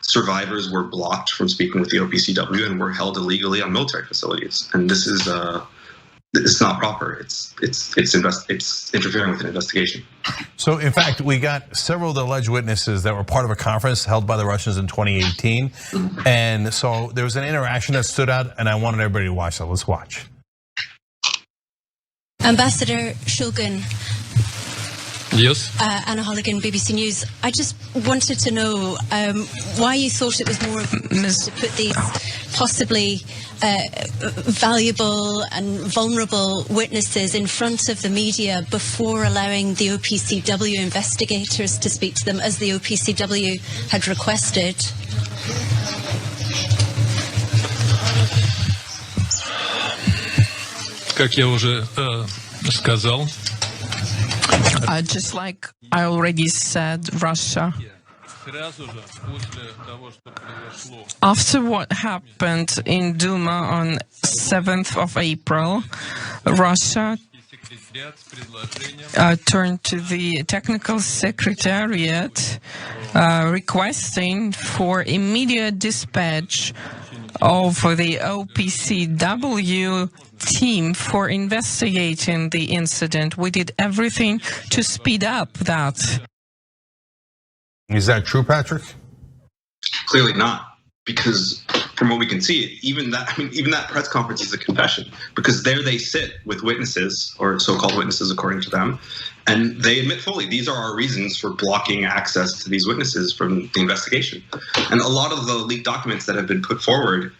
Speaker 12: survivors were blocked from speaking with the OPCW and were held illegally on military facilities. And this is it's not proper. It's interfering with an investigation.
Speaker 3: So, in fact, we got several of the alleged witnesses that were part of a conference held by the Russians in 2018. And so there was an interaction that stood out, and I wanted everybody to watch that. Let's watch.
Speaker 4: Ambassador Shulgin.
Speaker 6: Yes.
Speaker 4: Anna Holligan, BBC News. I just wanted to know why you thought it was more important to put these possibly valuable and vulnerable witnesses in front of the media before allowing the OPCW investigators to speak to them, as the OPCW had requested.
Speaker 6: Как я уже сказал.
Speaker 23: Just like I already said, Russia, after what happened in Duma on 7th of April, Russia turned to the technical secretariat requesting for immediate dispatch of the OPCW team for investigating the incident. We did everything to speed up that.
Speaker 3: Is that true, Patrick?
Speaker 12: Clearly not, because from what we can see, even that press conference is a confession, because there they sit with witnesses, or so-called witnesses according to them, and they admit fully these are our reasons for blocking access to these witnesses from the investigation. And a lot of the leaked documents that have been put forward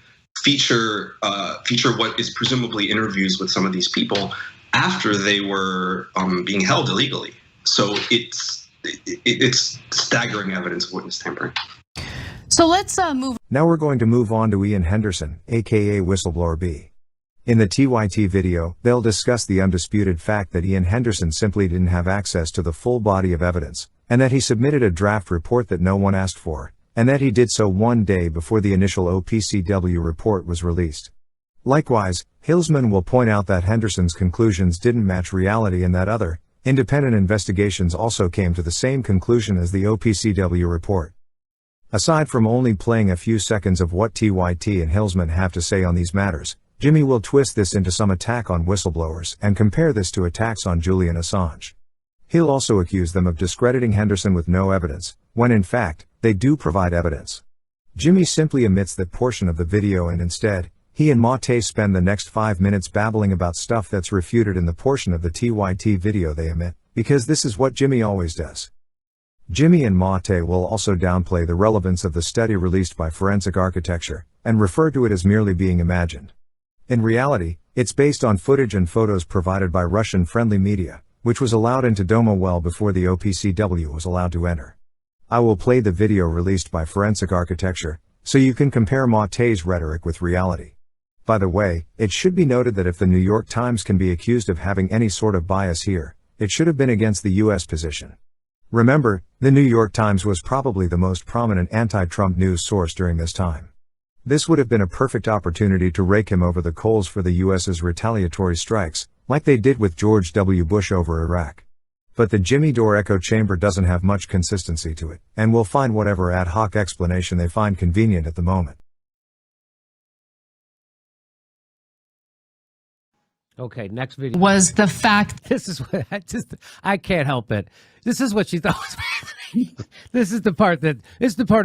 Speaker 12: feature what is presumably interviews with some of these people after they were being held illegally. So it's staggering evidence of witness tampering.
Speaker 2: So let's move.
Speaker 1: Now we're going to move on to Ian Henderson, aka Whistleblower B. In the TYT video, they'll discuss the undisputed fact that Ian Henderson simply didn't have access to the full body of evidence, and that he submitted a draft report that no one asked for, and that he did so one day before the initial OPCW report was released. Likewise, Hilsman will point out that Henderson's conclusions didn't match reality and that other, independent investigations also came to the same conclusion as the OPCW report. Aside from only playing a few seconds of what TYT and Hilsman have to say on these matters, Jimmy will twist this into some attack on whistleblowers and compare this to attacks on Julian Assange. He'll also accuse them of discrediting Henderson with no evidence, when in fact, they do provide evidence. Jimmy simply omits that portion of the video and instead, he and Maté spend the next 5 minutes babbling about stuff that's refuted in the portion of the TYT video they omit, because this is what Jimmy always does. Jimmy and Maté will also downplay the relevance of the study released by Forensic Architecture, and refer to it as merely being imagined. In reality, it's based on footage and photos provided by Russian-friendly media, which was allowed into Douma well before the OPCW was allowed to enter. I will play the video released by Forensic Architecture, so you can compare Maté's rhetoric with reality. By the way, it should be noted that if the New York Times can be accused of having any sort of bias here, it should have been against the US position. Remember, the New York Times was probably the most prominent anti-Trump news source during this time. This would have been a perfect opportunity to rake him over the coals for the US's retaliatory strikes, like they did with George W. Bush over Iraq. But the Jimmy Dore echo chamber doesn't have much consistency to it, and will find whatever ad hoc explanation they find convenient at the moment.
Speaker 24: Okay, next video.
Speaker 2: Was the fact.
Speaker 24: This is what I can't help it. This is what she thought was fascinating. This is the part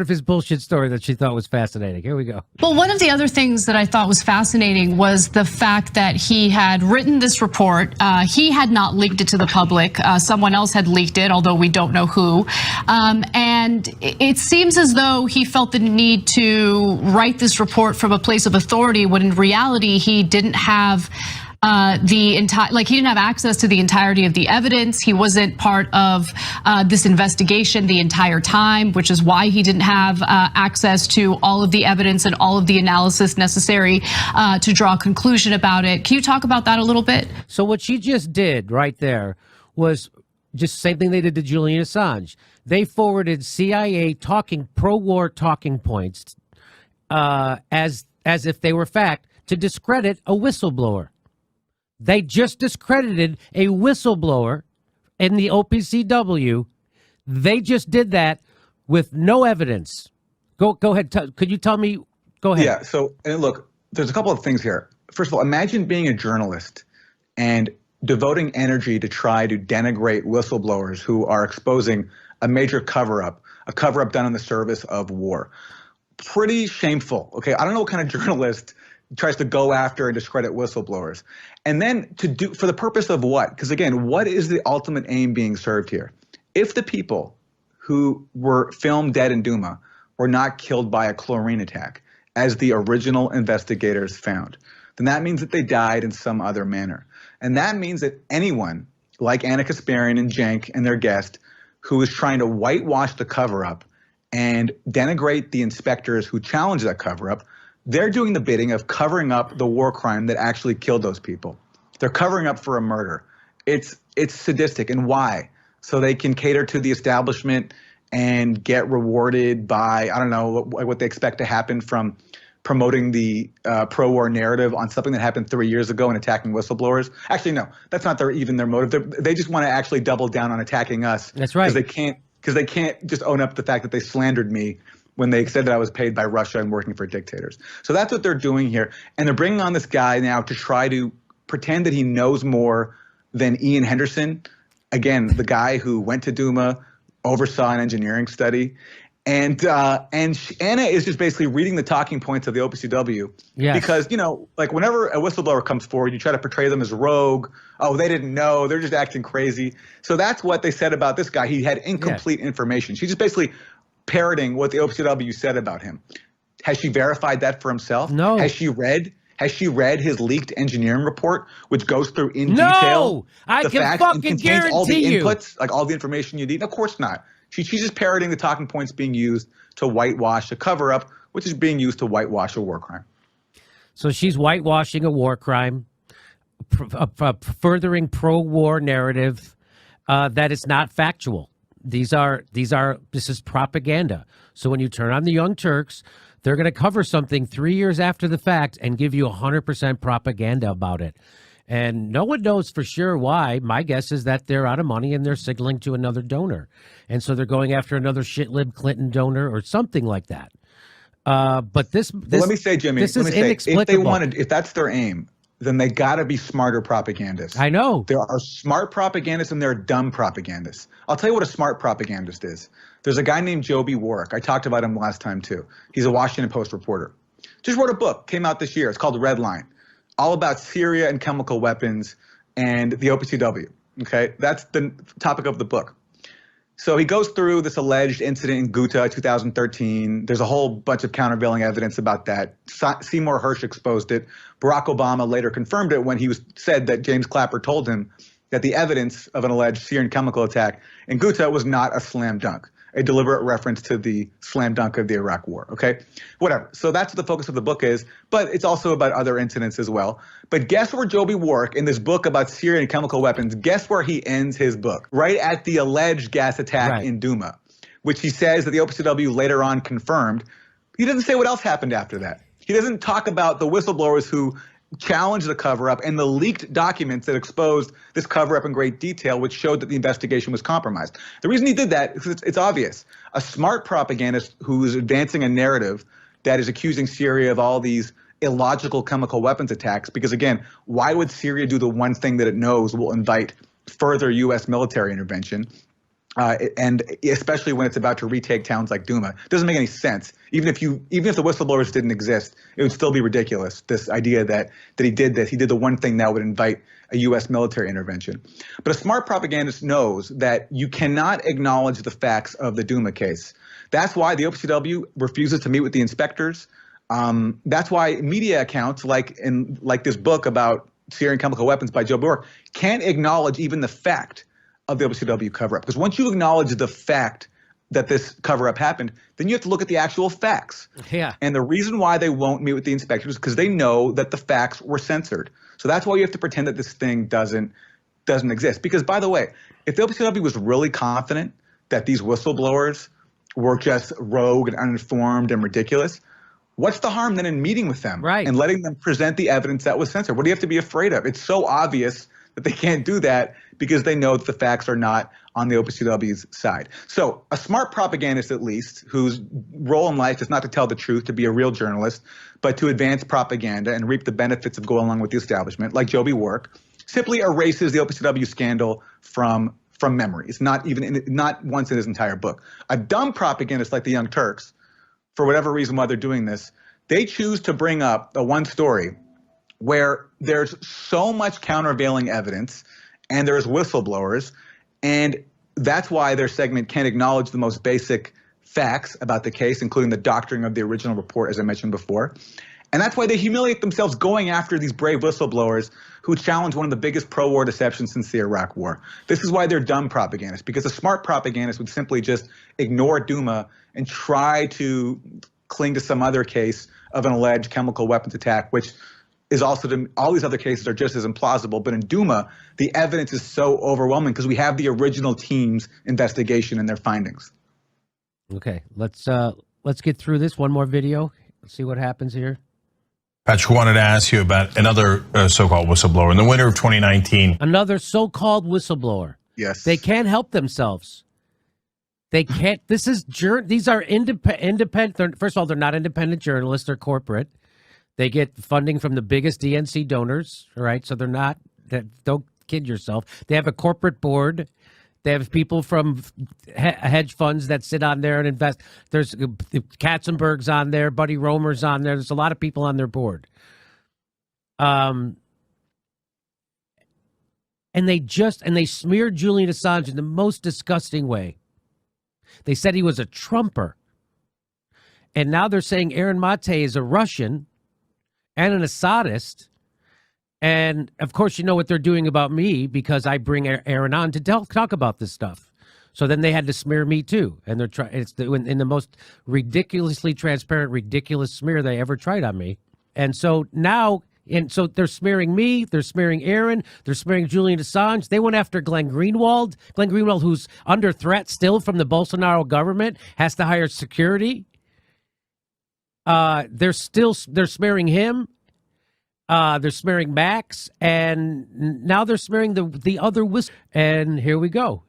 Speaker 24: of his bullshit story that she thought was fascinating. Here we go.
Speaker 2: Well, one of the other things that I thought was fascinating was the fact that he had written this report. He had not leaked it to the public. Someone else had leaked it, although we don't know who. And it seems as though he felt the need to write this report from a place of authority, when in reality he didn't have he didn't have access to the entirety of the evidence. He wasn't part of this investigation the entire time, which is why he didn't have access to all of the evidence and all of the analysis necessary to draw a conclusion about it. Can you talk about that a little bit?
Speaker 24: So what she just did right there was just the same thing they did to Julian Assange. They forwarded CIA pro-war talking points as if they were fact to discredit a whistleblower. They just discredited a whistleblower in the OPCW. They just did that with no evidence. Go ahead. Could you tell me? Go ahead.
Speaker 22: Yeah. So, and look, there's a couple of things here. First of all, imagine being a journalist and devoting energy to try to denigrate whistleblowers who are exposing a major cover-up, a cover-up done in the service of war. Pretty shameful. Okay, I don't know what kind of journalist tries to go after and discredit whistleblowers. And then to do, for the purpose of what? Because again, what is the ultimate aim being served here? If the people who were filmed dead in Douma were not killed by a chlorine attack, as the original investigators found, then that means that they died in some other manner. And that means that anyone like Anna Kasparian and Cenk and their guest who is trying to whitewash the cover-up and denigrate the inspectors who challenge that cover-up, they're doing the bidding of covering up the war crime that actually killed those people. They're covering up for a murder. It's sadistic. And why? So they can cater to the establishment and get rewarded by, I don't know, what they expect to happen from promoting the pro-war narrative on something that happened 3 years ago and attacking whistleblowers. Actually, no, that's not even their motive. They just want to actually double down on attacking us.
Speaker 24: That's right.
Speaker 22: Because they can't just own up to the fact that they slandered me when they said that I was paid by Russia and working for dictators. So that's what they're doing here. And they're bringing on this guy now to try to pretend that he knows more than Ian Henderson. Again, the guy who went to Douma, oversaw an engineering study. And Anna is just basically reading the talking points of the OPCW.
Speaker 24: Yes.
Speaker 22: Because, you know, like whenever a whistleblower comes forward, you try to portray them as rogue. Oh, they didn't know. They're just acting crazy. So that's what they said about this guy. He had incomplete information. She's just basically parroting what the OPCW said about him. Has she verified that for himself?
Speaker 24: No.
Speaker 22: Has she read his leaked engineering report, which goes through in detail
Speaker 24: I
Speaker 22: the
Speaker 24: can
Speaker 22: facts and
Speaker 24: fucking
Speaker 22: contains all the
Speaker 24: guarantee you.
Speaker 22: inputs, like all the information you need? Of course not. She's just parroting the talking points being used to whitewash a cover-up, which is being used to whitewash a war crime.
Speaker 24: So she's whitewashing a war crime, furthering pro-war narrative that is not factual. This is propaganda. So when you turn on the Young Turks, they're going to cover something 3 years after the fact and give you 100% propaganda about it. And no one knows for sure why. My guess is that they're out of money and they're signaling to another donor. And so they're going after another shitlib Clinton donor or something like that. But this
Speaker 22: let me say, Jimmy,
Speaker 24: this is inexplicable.
Speaker 22: If that's their aim, then they got to be smarter propagandists.
Speaker 24: I know.
Speaker 22: There are smart propagandists and there are dumb propagandists. I'll tell you what a smart propagandist is. There's a guy named Joby Warwick. I talked about him last time too. He's a Washington Post reporter. Just wrote a book, came out this year. It's called Red Line, all about Syria and chemical weapons and the OPCW. Okay, that's the topic of the book. So he goes through this alleged incident in Ghouta 2013. There's a whole bunch of countervailing evidence about that. Seymour Hersh exposed it. Barack Obama later confirmed it when he said that James Clapper told him that the evidence of an alleged Syrian chemical attack in Ghouta was not a slam dunk, a deliberate reference to the slam dunk of the Iraq War, okay? Whatever. So that's what the focus of the book is, but it's also about other incidents as well. But guess where Joby Warwick, in this book about Syrian chemical weapons, guess where he ends his book? Right at the alleged gas attack in Douma, which he says that the OPCW later on confirmed. He doesn't say what else happened after that. He doesn't talk about the whistleblowers who challenged the cover-up and the leaked documents that exposed this cover-up in great detail, which showed that the investigation was compromised. The reason he did that is it's obvious. A smart propagandist who is advancing a narrative that is accusing Syria of all these illogical chemical weapons attacks, because again, why would Syria do the one thing that it knows will invite further U.S. military intervention? And especially when it's about to retake towns like Douma. It doesn't make any sense. Even if the whistleblowers didn't exist, it would still be ridiculous, this idea that he did this. He did the one thing that would invite a U.S. military intervention. But a smart propagandist knows that you cannot acknowledge the facts of the Douma case. That's why the OPCW refuses to meet with the inspectors. That's why media accounts like this book about Syrian chemical weapons by Joe Bork can't acknowledge even the fact of the OPCW cover-up. Because once you acknowledge the fact that this cover-up happened, then you have to look at the actual facts.
Speaker 24: Yeah.
Speaker 22: And the reason why they won't meet with the inspectors is because they know that the facts were censored. So that's why you have to pretend that this thing doesn't exist. Because, by the way, if the OPCW was really confident that these whistleblowers were just rogue and uninformed and ridiculous, what's the harm then in meeting with them and letting them present the evidence that was censored? What do you have to be afraid of? It's so obvious that they can't do that because they know that the facts are not on the OPCW's side. So a smart propagandist, at least, whose role in life is not to tell the truth, to be a real journalist, but to advance propaganda and reap the benefits of going along with the establishment, like Joby Wark, simply erases the OPCW scandal from memory. It's not once in his entire book. A dumb propagandist like the Young Turks, for whatever reason why they're doing this, they choose to bring up the one story where there's so much countervailing evidence and there's whistleblowers, and that's why their segment can't acknowledge the most basic facts about the case, including the doctoring of the original report, as I mentioned before. And that's why they humiliate themselves going after these brave whistleblowers who challenge one of the biggest pro-war deceptions since the Iraq War. This is why they're dumb propagandists, because a smart propagandist would simply just ignore Douma and try to cling to some other case of an alleged chemical weapons attack, which is also, all these other cases are just as implausible. But in Douma, the evidence is so overwhelming because we have the original team's investigation and their findings.
Speaker 24: Okay, let's get through this. One more video. Let's see what happens here.
Speaker 3: Patrick wanted to ask you about another so-called whistleblower in the winter of 2019.
Speaker 24: Another so-called whistleblower.
Speaker 22: Yes.
Speaker 24: They can't help themselves. They can't. These are independent. First of all, they're not independent journalists. They're corporate. They get funding from the biggest DNC donors. All right, so they're not. Don't kid yourself. They have a corporate board. They have people from hedge funds that sit on there and invest. There's Katzenberg's on there, Buddy Romer's on there. There's a lot of people on their board. And they smeared Julian Assange in the most disgusting way. They said he was a Trumper. And now they're saying Aaron Maté is a Russian and an Assadist. And, of course, you know what they're doing about me because I bring Aaron on to talk about this stuff. So then they had to smear me, too. And they're trying. It's in the most ridiculously transparent, ridiculous smear they ever tried on me. And so now, so they're smearing me. They're smearing Aaron. They're smearing Julian Assange. They went after Glenn Greenwald. Glenn Greenwald, who's under threat still from the Bolsonaro government, has to hire security. They're smearing him. They're smearing Max, and now they're smearing the other whistle. And here we go.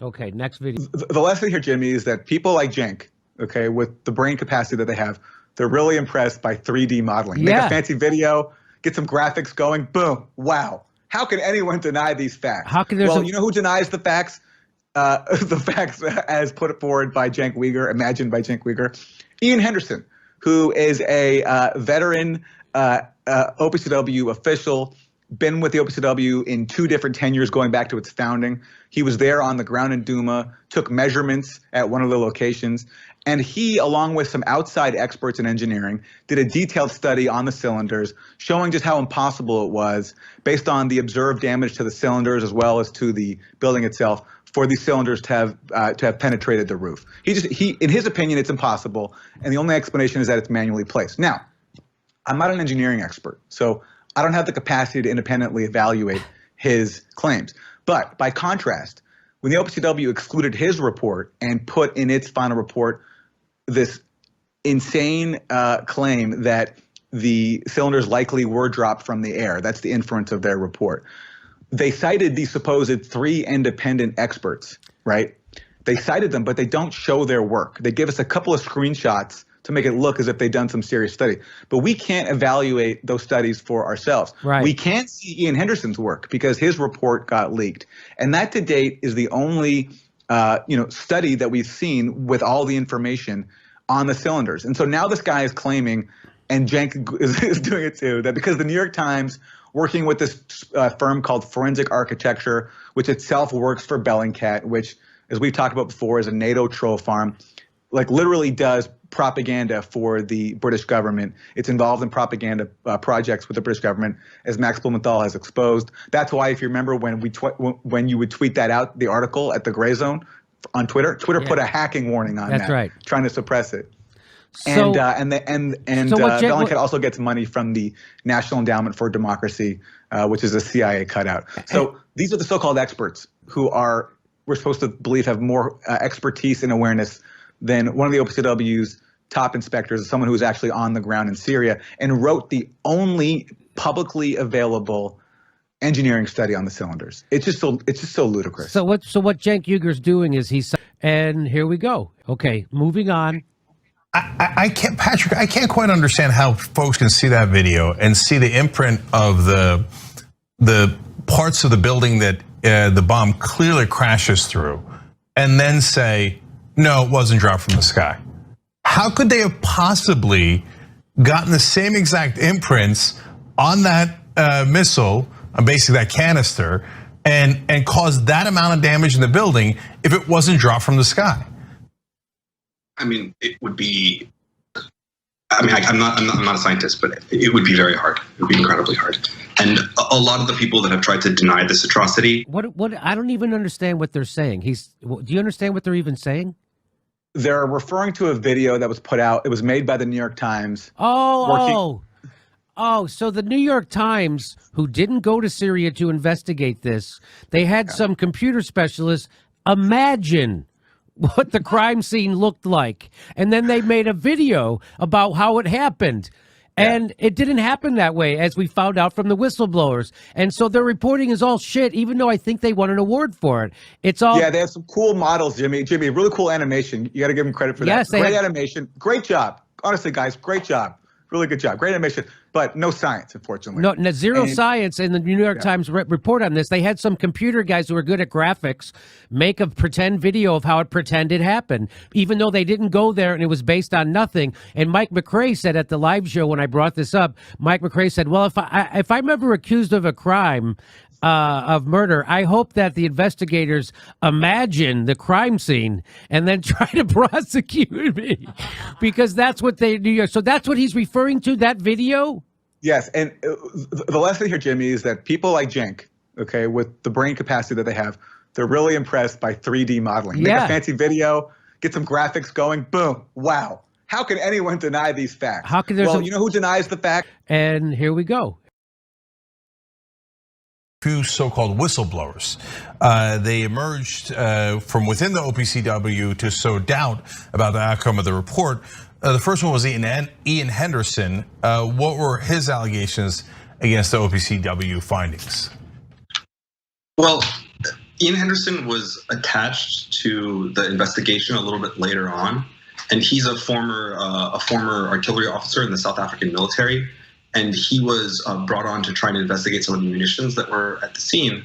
Speaker 24: Okay, next video.
Speaker 22: The lesson here, Jimmy, is that people like Cenk, okay, with the brain capacity that they have, they're really impressed by 3D modeling. Make a fancy video, get some graphics going, boom, wow. How can anyone deny these facts?
Speaker 24: How can
Speaker 22: you know who denies the facts? The facts as put forward by Cenk Uygur, imagined by Cenk Uygur. Ian Henderson, who is a veteran OPCW official, been with the OPCW in 2 different tenures going back to its founding. He was there on the ground in Douma, took measurements at one of the locations, and he, along with some outside experts in engineering, did a detailed study on the cylinders, showing just how impossible it was, based on the observed damage to the cylinders as well as to the building itself, for these cylinders to have penetrated the roof. In his opinion, it's impossible, and the only explanation is that it's manually placed. Now, I'm not an engineering expert, so I don't have the capacity to independently evaluate his claims. But by contrast, when the OPCW excluded his report and put in its final report this insane claim that the cylinders likely were dropped from the air, that's the inference of their report, they cited these supposed 3 independent experts, right? They cited them, but they don't show their work. They give us a couple of screenshots to make it look as if they've done some serious study. But we can't evaluate those studies for ourselves.
Speaker 24: Right.
Speaker 22: We can't see Ian Henderson's work because his report got leaked. And that to date is the only study that we've seen with all the information on the cylinders. And so now this guy is claiming, and Cenk is doing it too, that because the New York Times, working with this firm called Forensic Architecture, which itself works for Bellingcat, which, as we've talked about before, is a NATO troll farm, like literally does propaganda for the British government. It's involved in propaganda projects with the British government, as Max Blumenthal has exposed. That's why, if you remember, when you would tweet that out, the article at the Grayzone on Twitter put a hacking warning on that,
Speaker 24: right,
Speaker 22: trying to suppress it.
Speaker 24: So,
Speaker 22: Bellingcat also gets money from the National Endowment for Democracy, which is a CIA cutout. So these are the so-called experts who we're supposed to believe have more expertise and awareness than one of the OPCW's top inspectors, someone who was actually on the ground in Syria and wrote the only publicly available engineering study on the cylinders. It's just so ludicrous.
Speaker 24: So what Cenk Uygur's doing is and here we go. Okay, moving on.
Speaker 3: I can't, Patrick, I can't quite understand how folks can see that video and see the imprint of the parts of the building that the bomb clearly crashes through, and then say, no, it wasn't dropped from the sky. How could they have possibly gotten the same exact imprints on that missile, basically that canister, and caused that amount of damage in the building if it wasn't dropped from the sky?
Speaker 12: I mean, it would be. I mean, I'm not a scientist, but it would be very hard. It would be incredibly hard. And a lot of the people that have tried to deny this atrocity.
Speaker 24: What? I don't even understand what they're saying. Do you understand what they're even saying?
Speaker 22: They're referring to a video that was put out. It was made by the New York Times.
Speaker 24: Oh, so the New York Times, who didn't go to Syria to investigate this, they had some computer specialists imagine what the crime scene looked like. And then they made a video about how it happened. And it didn't happen that way, as we found out from the whistleblowers. And so their reporting is all shit, even though I think they won an award for it. It's all.
Speaker 22: Yeah, they have some cool models, Jimmy, really cool animation. You got to give them credit for that.
Speaker 24: Yes,
Speaker 22: great animation. Great job. Honestly, guys, great job. Really good job. Great animation, but no science, unfortunately.
Speaker 24: No, zero science in the New York Times report on this. They had some computer guys who are good at graphics make a pretend video of how it pretended happened, even though they didn't go there and it was based on nothing. And Mike McRae said at the live show when I brought this up, Mike McRae said, well, if I'm ever accused of a crime, of murder, I hope that the investigators imagine the crime scene and then try to prosecute me, because that's what they do. So that's what he's referring to, that video?
Speaker 22: Yes, and the lesson here, Jimmy, is that people like Cenk, okay, with the brain capacity that they have, they're really impressed by 3D modeling. Make a fancy video, get some graphics going, boom, wow. How can anyone deny these facts?
Speaker 24: How can
Speaker 22: you know who denies the fact?
Speaker 24: And here we go.
Speaker 3: Few so-called whistleblowers. They emerged from within the OPCW to sow doubt about the outcome of the report. The first one was Ian Henderson. What were his allegations against the OPCW findings?
Speaker 12: Well, Ian Henderson was attached to the investigation a little bit later on, and he's a former artillery officer in the South African military. And he was brought on to try to investigate some of the munitions that were at the scene.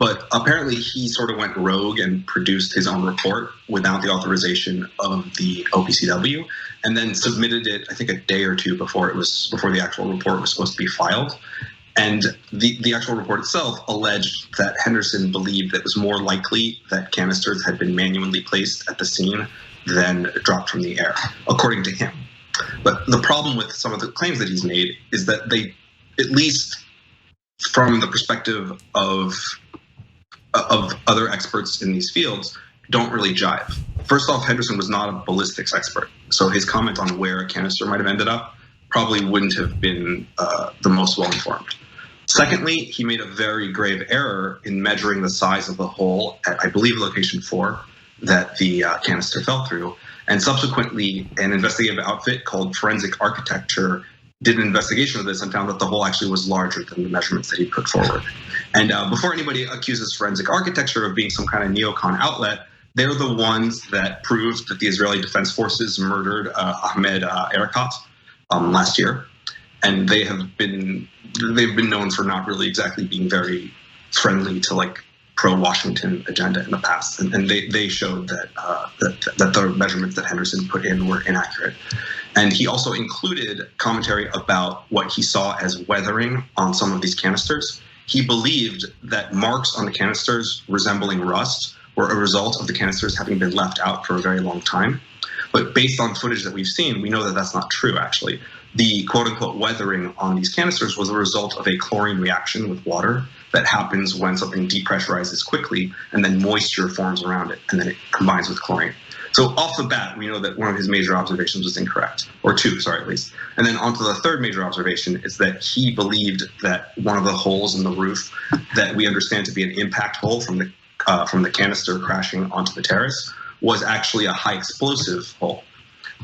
Speaker 12: But apparently he sort of went rogue and produced his own report without the authorization of the OPCW, and then submitted it, I think, a day or two before the actual report was supposed to be filed. And the actual report itself alleged that Henderson believed that it was more likely that canisters had been manually placed at the scene than dropped from the air, according to him. But the problem with some of the claims that he's made is that they, at least from the perspective of other experts in these fields, don't really jive. First off, Henderson was not a ballistics expert, so his comment on where a canister might have ended up probably wouldn't have been the most well-informed. Secondly, he made a very grave error in measuring the size of the hole at, I believe, location 4 that the canister fell through. And subsequently, an investigative outfit called Forensic Architecture did an investigation of this and found that the hole actually was larger than the measurements that he put forward. And before anybody accuses Forensic Architecture of being some kind of neocon outlet, they're the ones that proved that the Israeli Defense Forces murdered Ahmed Erekat last year. And they've been known for not really exactly being very friendly to like pro-Washington agenda in the past, and they showed that that the measurements that Henderson put in were inaccurate. And he also included commentary about what he saw as weathering on some of these canisters. He believed that marks on the canisters resembling rust were a result of the canisters having been left out for a very long time. But based on footage that we've seen, we know that that's not true, actually. The quote-unquote weathering on these canisters was a result of a chlorine reaction with water that happens when something depressurizes quickly and then moisture forms around it and then it combines with chlorine. So off the bat, we know that one of his major observations was incorrect, or two, sorry, at least. And then onto the third major observation is that he believed that one of the holes in the roof that we understand to be an impact hole from the canister crashing onto the terrace was actually a high explosive hole.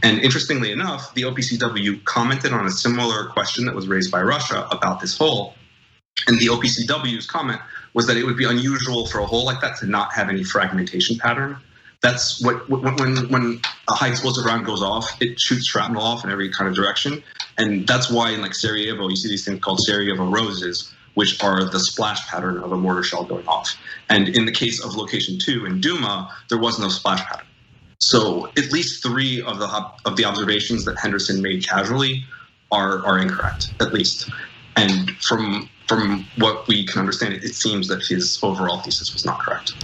Speaker 12: And interestingly enough, the OPCW commented on a similar question that was raised by Russia about this hole And the OPCW's comment was that it would be unusual for a hole like that to not have any fragmentation pattern. That's what when a high explosive round goes off, it shoots shrapnel off in every kind of direction, and that's why in like Sarajevo you see these things called Sarajevo roses, which are the splash pattern of a mortar shell going off. And in the case of location 2 in Douma, there was no splash pattern. So at least 3 of the observations that Henderson made casually are incorrect, at least. And from what we can understand, it seems that his overall thesis was not correct.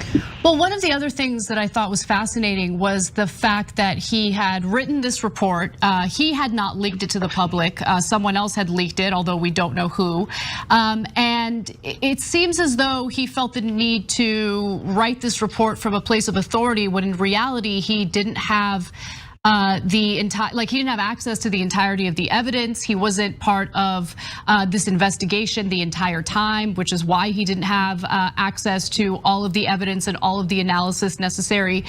Speaker 2: Well, one of the other things that I thought was fascinating was the fact that he had written this report. He had not leaked it to the public. Someone else had leaked it, although we don't know who. And it seems as though he felt the need to write this report from a place of authority, when in reality he didn't have he didn't have access to the entirety of the evidence. He wasn't part of this investigation the entire time, which is why he didn't have access to all of the evidence and all of the analysis necessary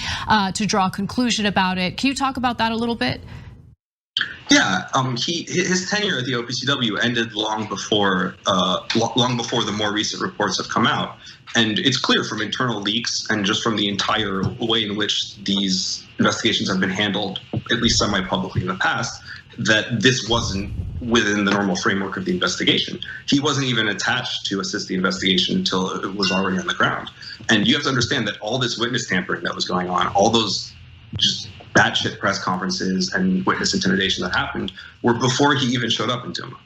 Speaker 2: to draw a conclusion about it. Can you talk about that a little bit?
Speaker 12: Yeah, his tenure at the OPCW ended long before the more recent reports have come out, and it's clear from internal leaks and just from the entire way in which these investigations have been handled, at least semi-publicly in the past, that this wasn't within the normal framework of the investigation. He wasn't even attached to assist the investigation until it was already on the ground. And you have to understand that all this witness tampering that was going on, all those just batshit press conferences and witness intimidation that happened were before he even showed up in Douma.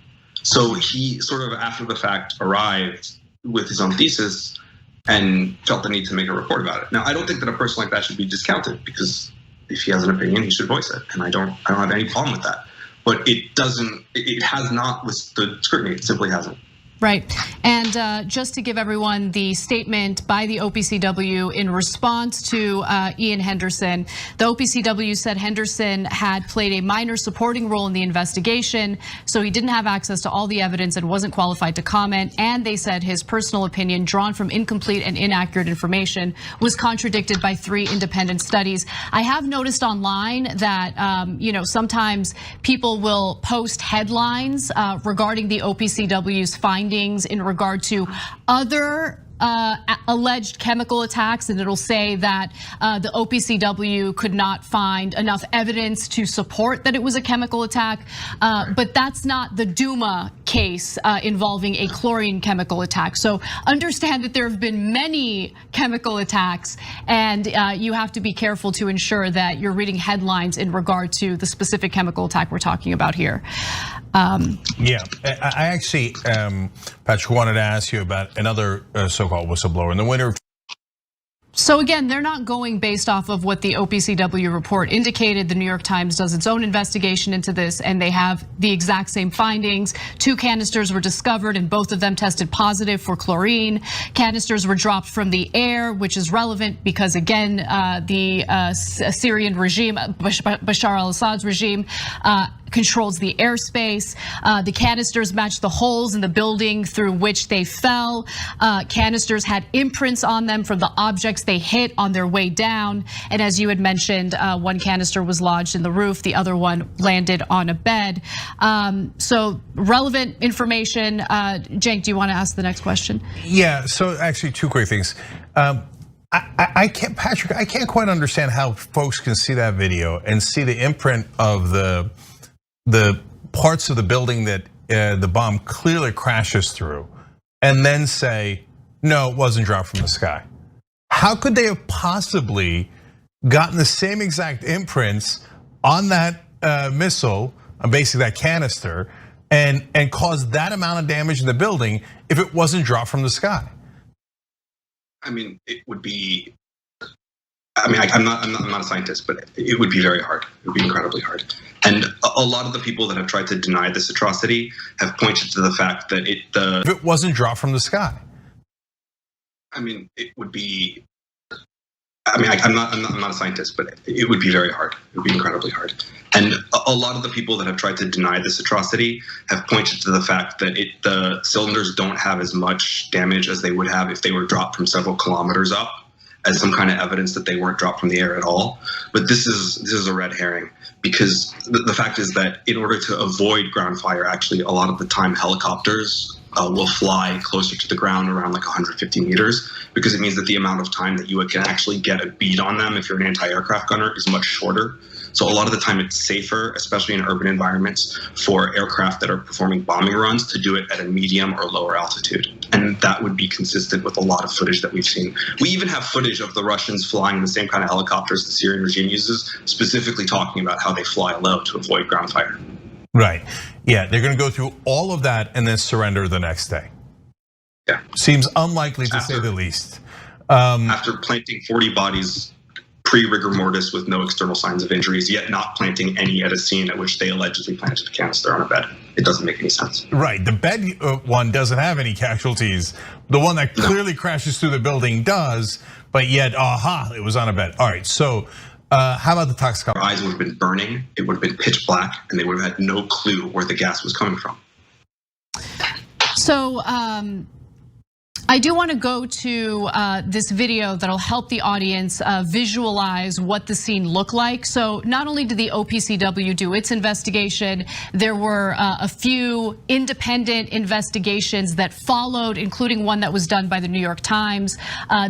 Speaker 12: So he sort of after the fact arrived with his own thesis and felt the need to make a report about it. Now, I don't think that a person like that should be discounted, because if he has an opinion, he should voice it. And I don't have any problem with that. But it has not withstood scrutiny. It simply hasn't.
Speaker 2: Right, and just to give everyone the statement by the OPCW in response to Ian Henderson, the OPCW said Henderson had played a minor supporting role in the investigation, so he didn't have access to all the evidence and wasn't qualified to comment. And they said his personal opinion, drawn from incomplete and inaccurate information, was contradicted by 3 independent studies. I have noticed online that sometimes people will post headlines regarding the OPCW's findings in regard to other alleged chemical attacks, and it'll say that the OPCW could not find enough evidence to support that it was a chemical attack. But that's not the Douma case involving a chlorine chemical attack. So understand that there have been many chemical attacks, and you have to be careful to ensure that you're reading headlines in regard to the specific chemical attack we're talking about here.
Speaker 3: Yeah, I actually, Patrick, wanted to ask you about another so-called whistleblower in the winter.
Speaker 2: So again, they're not going based off of what the OPCW report indicated. The New York Times does its own investigation into this, and they have the exact same findings. 2 canisters were discovered, and both of them tested positive for chlorine. Canisters were dropped from the air, which is relevant because, again, the Syrian regime, Bashar al-Assad's regime, controls the airspace. The canisters match the holes in the building through which they fell. Canisters had imprints on them from the objects they hit on their way down. And as you had mentioned, one canister was lodged in the roof, the other one landed on a bed. So relevant information. Cenk, do you want to ask the next question?
Speaker 3: Yeah, so actually 2 quick things. I can't, Patrick, I can't quite understand how folks can see that video and see the imprint of the parts of the building that the bomb clearly crashes through, and then say, no, it wasn't dropped from the sky. How could they have possibly gotten the same exact imprints on that missile, basically that canister, and caused that amount of damage in the building if it wasn't dropped from the sky?
Speaker 12: I mean, it would be. I mean, I'm not a scientist, but it would be very hard. It would be incredibly hard. And a lot of the people that have tried to deny this atrocity have pointed to the fact that if
Speaker 3: it wasn't dropped from the sky.
Speaker 12: I mean, it would be. I mean, I'm not a scientist, but it would be very hard. It would be incredibly hard. And a lot of the people that have tried to deny this atrocity have pointed to the fact that the cylinders don't have as much damage as they would have if they were dropped from several kilometers up, as some kind of evidence that they weren't dropped from the air at all. But this is a red herring, because the fact is that in order to avoid ground fire, actually a lot of the time helicopters will fly closer to the ground, around like 150 meters, because it means that the amount of time that you can actually get a bead on them if you're an anti-aircraft gunner is much shorter. So a lot of the time it's safer, especially in urban environments, for aircraft that are performing bombing runs to do it at a medium or lower altitude. And that would be consistent with a lot of footage that we've seen. We even have footage of the Russians flying the same kind of helicopters the Syrian regime uses, specifically talking about how they fly low to avoid ground fire.
Speaker 3: Right. Yeah, they're going to go through all of that and then surrender the next day.
Speaker 12: Yeah.
Speaker 3: Seems unlikely to say the least.
Speaker 12: After planting 40 bodies pre-rigor mortis with no external signs of injuries, yet not planting any at a scene at which they allegedly planted a canister on a bed. It doesn't make any sense.
Speaker 3: Right, the bed one doesn't have any casualties. The one that clearly crashes through the building does, but yet, it was on a bed. All right, so how about the toxicology?
Speaker 12: Their eyes would have been burning, it would have been pitch black, and they would have had no clue where the gas was coming from.
Speaker 2: So, I do want to go to this video that'll help the audience visualize what the scene looked like. So not only did the OPCW do its investigation, there were a few independent investigations that followed, including one that was done by the New York Times.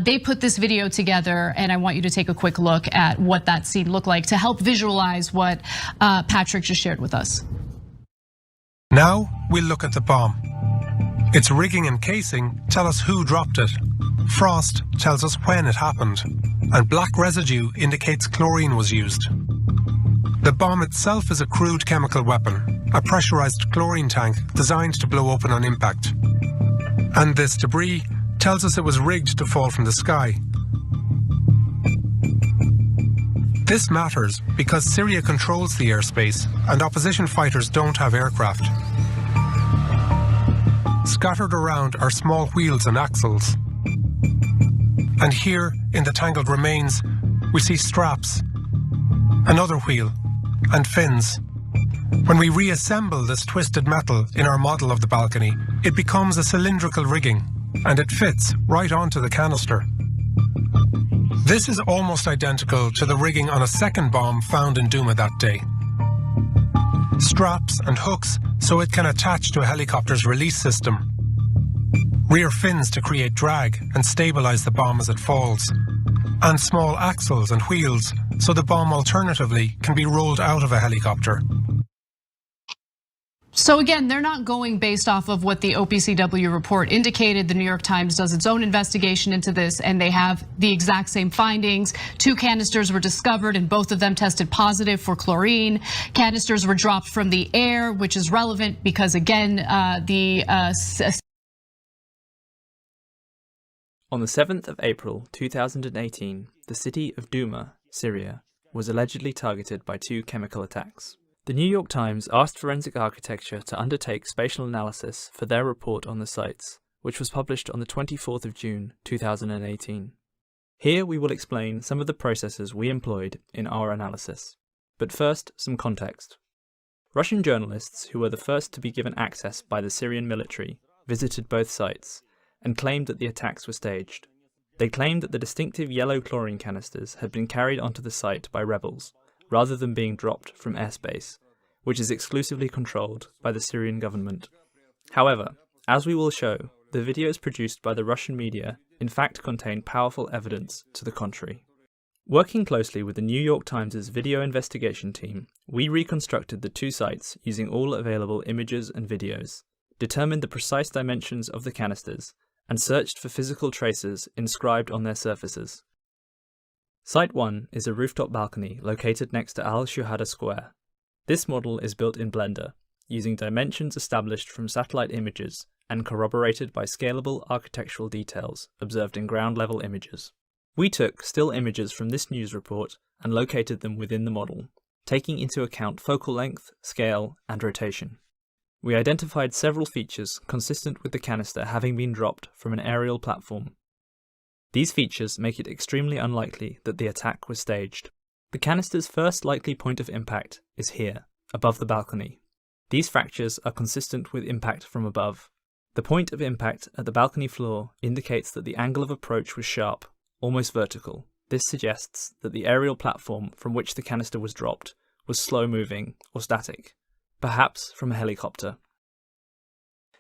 Speaker 2: They put this video together, and I want you to take a quick look at what that scene looked like to help visualize what Patrick just shared with us.
Speaker 5: Now we'll look at the bomb. Its rigging and casing tell us who dropped it. Frost tells us when it happened, and black residue indicates chlorine was used. The bomb itself is a crude chemical weapon, a pressurized chlorine tank designed to blow open on impact. And this debris tells us it was rigged to fall from the sky. This matters because Syria controls the airspace and opposition fighters don't have aircraft. Scattered around are small wheels and axles. And here, in the tangled remains, we see straps, another wheel, and fins. When we reassemble this twisted metal in our model of the balcony, it becomes a cylindrical rigging, and it fits right onto the canister. This is almost identical to the rigging on a second bomb found in Douma that day. Straps and hooks so it can attach to a helicopter's release system. Rear fins to create drag and stabilize the bomb as it falls. And small axles and wheels so the bomb alternatively can be rolled out of a helicopter.
Speaker 2: So again, they're not going based off of what the OPCW report indicated. The New York Times does its own investigation into this, and they have the exact same findings. 2 canisters were discovered, and both of them tested positive for chlorine. Canisters were dropped from the air, which is relevant because, again,
Speaker 7: On the 7th of April 2018, the city of Douma, Syria, was allegedly targeted by 2 chemical attacks. The New York Times asked Forensic Architecture to undertake spatial analysis for their report on the sites, which was published on the 24th of June 2018. Here we will explain some of the processes we employed in our analysis. But first, some context. Russian journalists, who were the first to be given access by the Syrian military, visited both sites and claimed that the attacks were staged. They claimed that the distinctive yellow chlorine canisters had been carried onto the site by rebels, rather than being dropped from airspace, which is exclusively controlled by the Syrian government. However, as we will show, the videos produced by the Russian media in fact contain powerful evidence to the contrary. Working closely with the New York Times' video investigation team, we reconstructed the 2 sites using all available images and videos, determined the precise dimensions of the canisters, and searched for physical traces inscribed on their surfaces. Site 1 is a rooftop balcony located next to Al-Shuhada Square. This model is built in Blender, using dimensions established from satellite images and corroborated by scalable architectural details observed in ground-level images. We took still images from this news report and located them within the model, taking into account focal length, scale, and rotation. We identified several features consistent with the canister having been dropped from an aerial platform. These features make it extremely unlikely that the attack was staged. The canister's first likely point of impact is here, above the balcony. These fractures are consistent with impact from above. The point of impact at the balcony floor indicates that the angle of approach was sharp, almost vertical. This suggests that the aerial platform from which the canister was dropped was slow-moving or static, perhaps from a helicopter.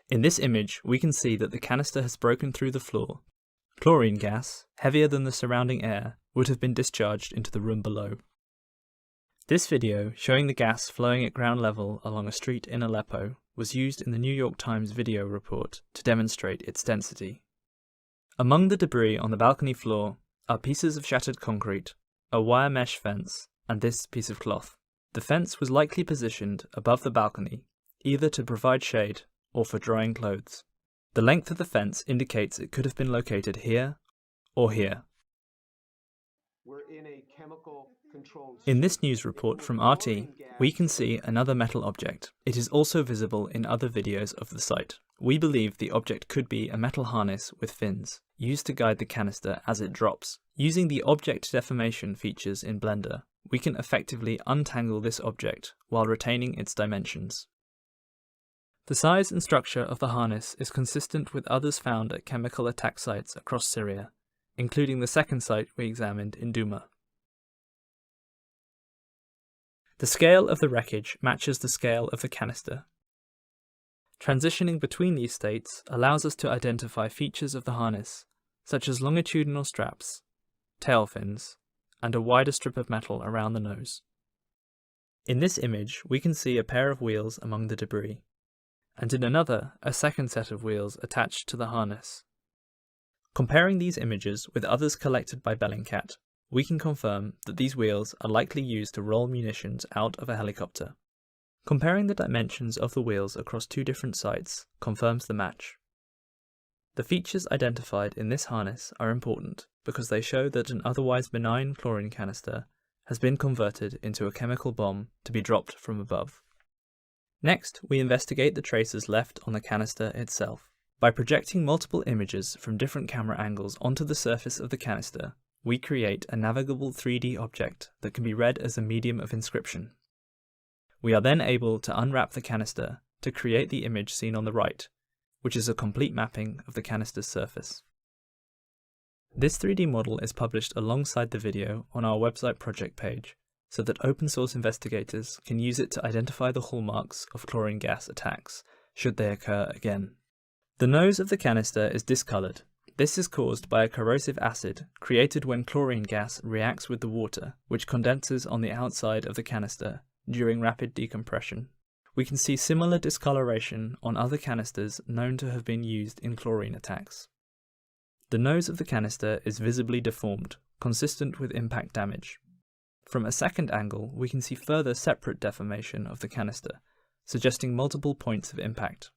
Speaker 7: In this image, we can see that the canister has broken through the floor. Chlorine gas, heavier than the surrounding air, would have been discharged into the room below. This video, showing the gas flowing at ground level along a street in Aleppo, was used in the New York Times video report to demonstrate its density. Among the debris on the balcony floor are pieces of shattered concrete, a wire mesh fence, and this piece of cloth. The fence was likely positioned above the balcony, either to provide shade or for drying clothes. The length of the fence indicates it could have been located here or here. In this news report from RT, we can see another metal object. It is also visible in other videos of the site. We believe the object could be a metal harness with fins, used to guide the canister as it drops. Using the object deformation features in Blender, we can effectively untangle this object while retaining its dimensions. The size and structure of the harness is consistent with others found at chemical attack sites across Syria, including the second site we examined in Douma. The scale of the wreckage matches the scale of the canister. Transitioning between these states allows us to identify features of the harness, such as longitudinal straps, tail fins, and a wider strip of metal around the nose. In this image, we can see a pair of wheels among the debris, and in another, a second set of wheels attached to the harness. Comparing these images with others collected by Bellingcat, we can confirm that these wheels are likely used to roll munitions out of a helicopter. Comparing the dimensions of the wheels across two different sites confirms the match. The features identified in this harness are important because they show that an otherwise benign chlorine canister has been converted into a chemical bomb to be dropped from above. Next, we investigate the traces left on the canister itself. By projecting multiple images from different camera angles onto the surface of the canister, we create a navigable 3D object that can be read as a medium of inscription. We are then able to unwrap the canister to create the image seen on the right, which is a complete mapping of the canister's surface. This 3D model is published alongside the video on our website project page, so that open source investigators can use it to identify the hallmarks of chlorine gas attacks, should they occur again. The nose of the canister is discoloured. This is caused by a corrosive acid created when chlorine gas reacts with the water, which condenses on the outside of the canister during rapid decompression. We can see similar discoloration on other canisters known to have been used in chlorine attacks. The nose of the canister is visibly deformed, consistent with impact damage. From a second angle, we can see further separate deformation of the canister, suggesting multiple points of impact.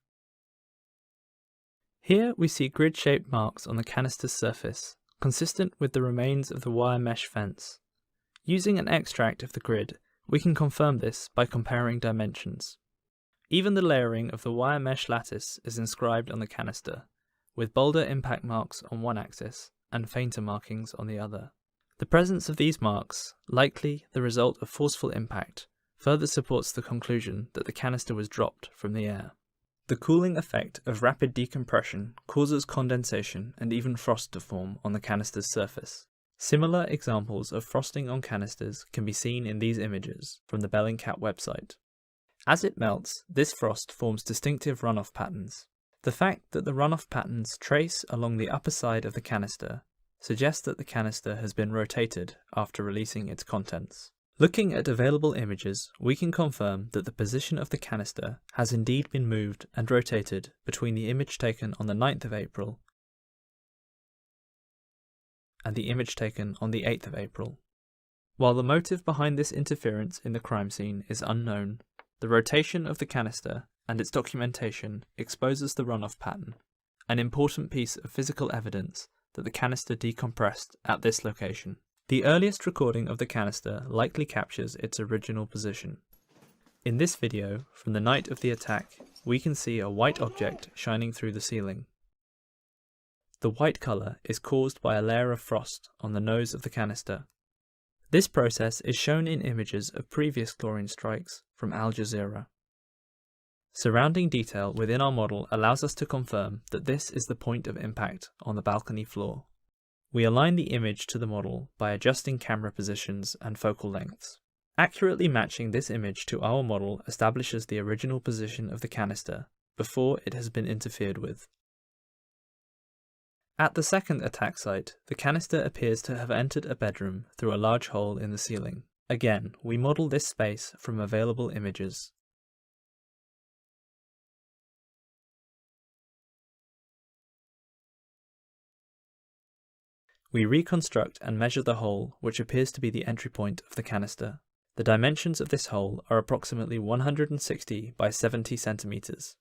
Speaker 7: Here we see grid-shaped marks on the canister's surface, consistent with the remains of the wire mesh fence. Using an extract of the grid, we can confirm this by comparing dimensions. Even the layering of the wire mesh lattice is inscribed on the canister, with bolder impact marks on one axis and fainter markings on the other. The presence of these marks, likely the result of forceful impact, further supports the conclusion that the canister was dropped from the air. The cooling effect of rapid decompression causes condensation and even frost to form on the canister's surface. Similar examples of frosting on canisters can be seen in these images from the Bellingcat website. As it melts, this frost forms distinctive runoff patterns. The fact that the runoff patterns trace along the upper side of the canister suggests that the canister has been rotated after releasing its contents. Looking at available images, we can confirm that the position of the canister has indeed been moved and rotated between the image taken on the 9th of April and the image taken on the 8th of April. While the motive behind this interference in the crime scene is unknown, the rotation of the canister and its documentation exposes the runoff pattern, an important piece of physical evidence that the canister decompressed at this location. The earliest recording of the canister likely captures its original position. In this video, from the night of the attack, we can see a white object shining through the ceiling. The white colour is caused by a layer of frost on the nose of the canister. This process is shown in images of previous chlorine strikes from Al Jazeera. Surrounding detail within our model allows us to confirm that this is the point of impact on the balcony floor. We align the image to the model by adjusting camera positions and focal lengths. Accurately matching this image to our model establishes the original position of the canister, before it has been interfered with. At the second attack site, the canister appears to have entered a bedroom through a large hole in the ceiling. Again, we model this space from available images. We reconstruct and measure the hole, which appears to be the entry point of the canister. The dimensions of this hole are approximately 160 by 70 centimeters.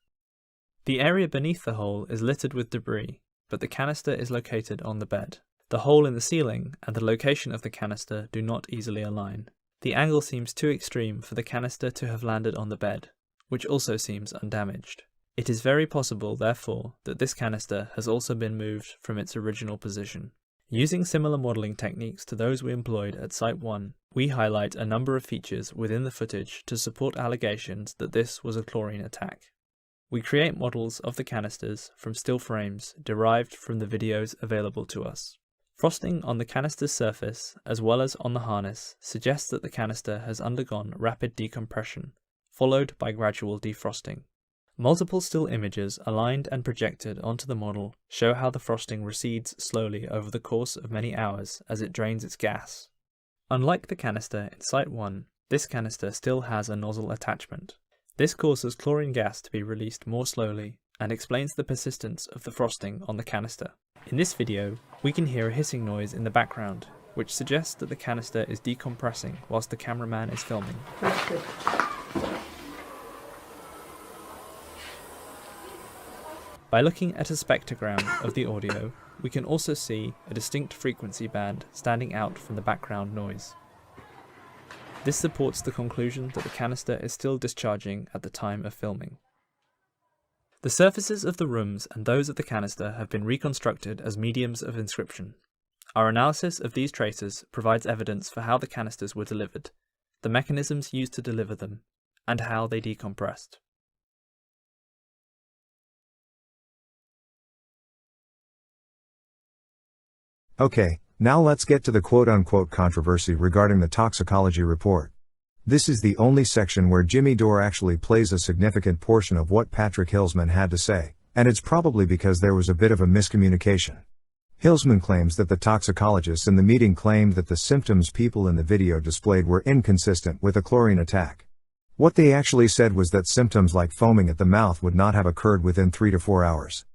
Speaker 7: The area beneath the hole is littered with debris, but the canister is located on the bed. The hole in the ceiling and the location of the canister do not easily align. The angle seems too extreme for the canister to have landed on the bed, which also seems undamaged. It is very possible, therefore, that this canister has also been moved from its original position. Using similar modelling techniques to those we employed at Site 1, we highlight a number of features within the footage to support allegations that this was a chlorine attack. We create models of the canisters from still frames derived from the videos available to us. Frosting on the canister's surface, as well as on the harness, suggests that the canister has undergone rapid decompression, followed by gradual defrosting. Multiple still images aligned and projected onto the model show how the frosting recedes slowly over the course of many hours as it drains its gas. Unlike the canister in Site 1, this canister still has a nozzle attachment. This causes chlorine gas to be released more slowly and explains the persistence of the frosting on the canister. In this video, we can hear a hissing noise in the background, which suggests that the canister is decompressing whilst the cameraman is filming. By looking at a spectrogram of the audio, we can also see a distinct frequency band standing out from the background noise. This supports the conclusion that the canister is still discharging at the time of filming. The surfaces of the rooms and those of the canister have been reconstructed as mediums of inscription. Our analysis of these traces provides evidence for how the canisters were delivered, the mechanisms used to deliver them, and how they decompressed.
Speaker 1: Okay, now let's get to the quote-unquote controversy regarding the toxicology report. This is the only section where Jimmy Dore actually plays a significant portion of what Patrick Hilsman had to say, and it's probably because there was a bit of a miscommunication. Hilsman claims that the toxicologists in the meeting claimed that the symptoms people in the video displayed were inconsistent with a chlorine attack. What they actually said was that symptoms like foaming at the mouth would not have occurred within 3 to 4 hours.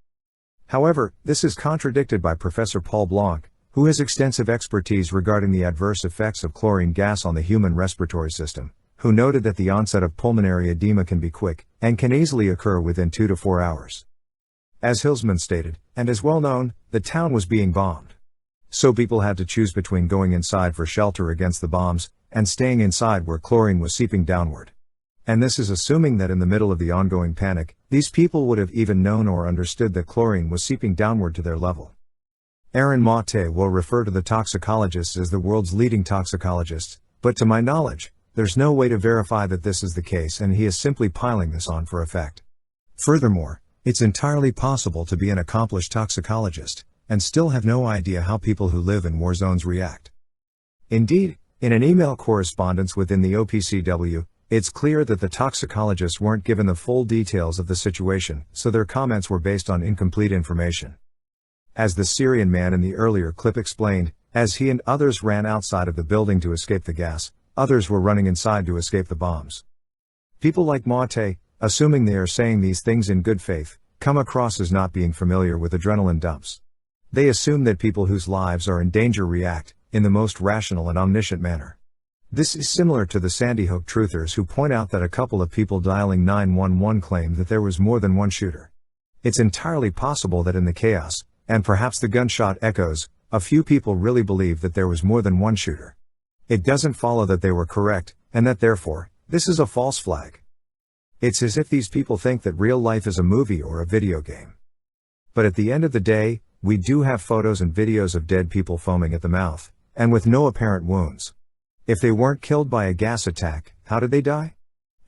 Speaker 1: However, this is contradicted by Professor Paul Blanc, who has extensive expertise regarding the adverse effects of chlorine gas on the human respiratory system, who noted that the onset of pulmonary edema can be quick, and can easily occur within 2 to 4 hours. As Hilsman stated, and as well known, the town was being bombed. So people had to choose between going inside for shelter against the bombs, and staying inside where chlorine was seeping downward. And this is assuming that in the middle of the ongoing panic, these people would have even known or understood that chlorine was seeping downward to their level. Aaron Maté will refer to the toxicologists as the world's leading toxicologists, but to my knowledge, there's no way to verify that this is the case, and he is simply piling this on for effect. Furthermore, it's entirely possible to be an accomplished toxicologist, and still have no idea how people who live in war zones react. Indeed, in an email correspondence within the OPCW, it's clear that the toxicologists weren't given the full details of the situation, so their comments were based on incomplete information. As the Syrian man in the earlier clip explained, as he and others ran outside of the building to escape the gas, others were running inside to escape the bombs. People like Maté, assuming they are saying these things in good faith, come across as not being familiar with adrenaline dumps. They assume that people whose lives are in danger react, in the most rational and omniscient manner. This is similar to the Sandy Hook truthers who point out that a couple of people dialing 911 claim that there was more than one shooter. It's entirely possible that in the chaos, and perhaps the gunshot echoes, a few people really believe that there was more than one shooter. It doesn't follow that they were correct, and that therefore, this is a false flag. It's as if these people think that real life is a movie or a video game. But at the end of the day, we do have photos and videos of dead people foaming at the mouth, and with no apparent wounds. If they weren't killed by a gas attack, how did they die?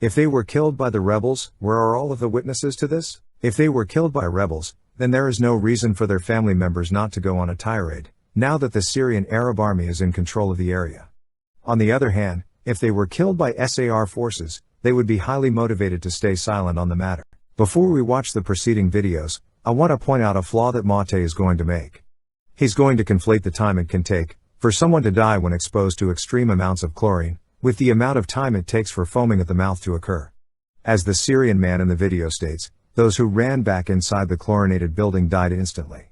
Speaker 1: If they were killed by the rebels, where are all of the witnesses to this? If they were killed by rebels, then there is no reason for their family members not to go on a tirade, now that the Syrian Arab army is in control of the area. On the other hand, if they were killed by SAR forces, they would be highly motivated to stay silent on the matter. Before we watch the preceding videos, I want to point out a flaw that Maté is going to make. He's going to conflate the time it can take for someone to die when exposed to extreme amounts of chlorine with the amount of time it takes for foaming at the mouth to occur. As the Syrian man in the video states, those who ran back inside the chlorinated building died instantly.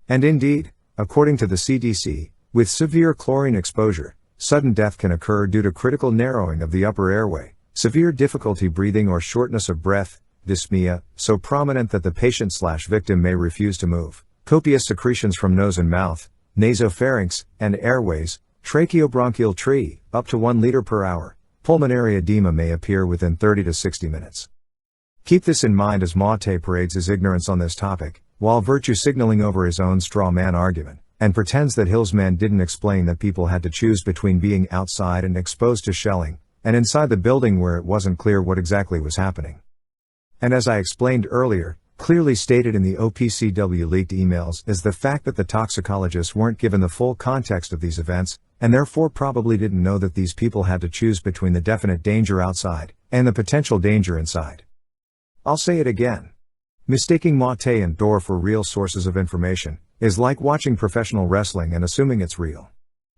Speaker 1: And indeed, according to the CDC, with severe chlorine exposure, sudden death can occur due to critical narrowing of the upper airway, severe difficulty breathing or shortness of breath, dyspnea, so prominent that the patient/victim may refuse to move, copious secretions from nose and mouth, nasopharynx, and airways, tracheobronchial tree, up to 1 liter per hour, pulmonary edema may appear within 30 to 60 minutes. Keep this in mind as Maté parades his ignorance on this topic, while virtue signaling over his own straw man argument, and pretends that Hilsman didn't explain that people had to choose between being outside and exposed to shelling, and inside the building where it wasn't clear what exactly was happening. And as I explained earlier, clearly stated in the OPCW leaked emails is the fact that the toxicologists weren't given the full context of these events, and therefore probably didn't know that these people had to choose between the definite danger outside and the potential danger inside. I'll say it again. Mistaking Maté and Dor for real sources of information is like watching professional wrestling and assuming it's real.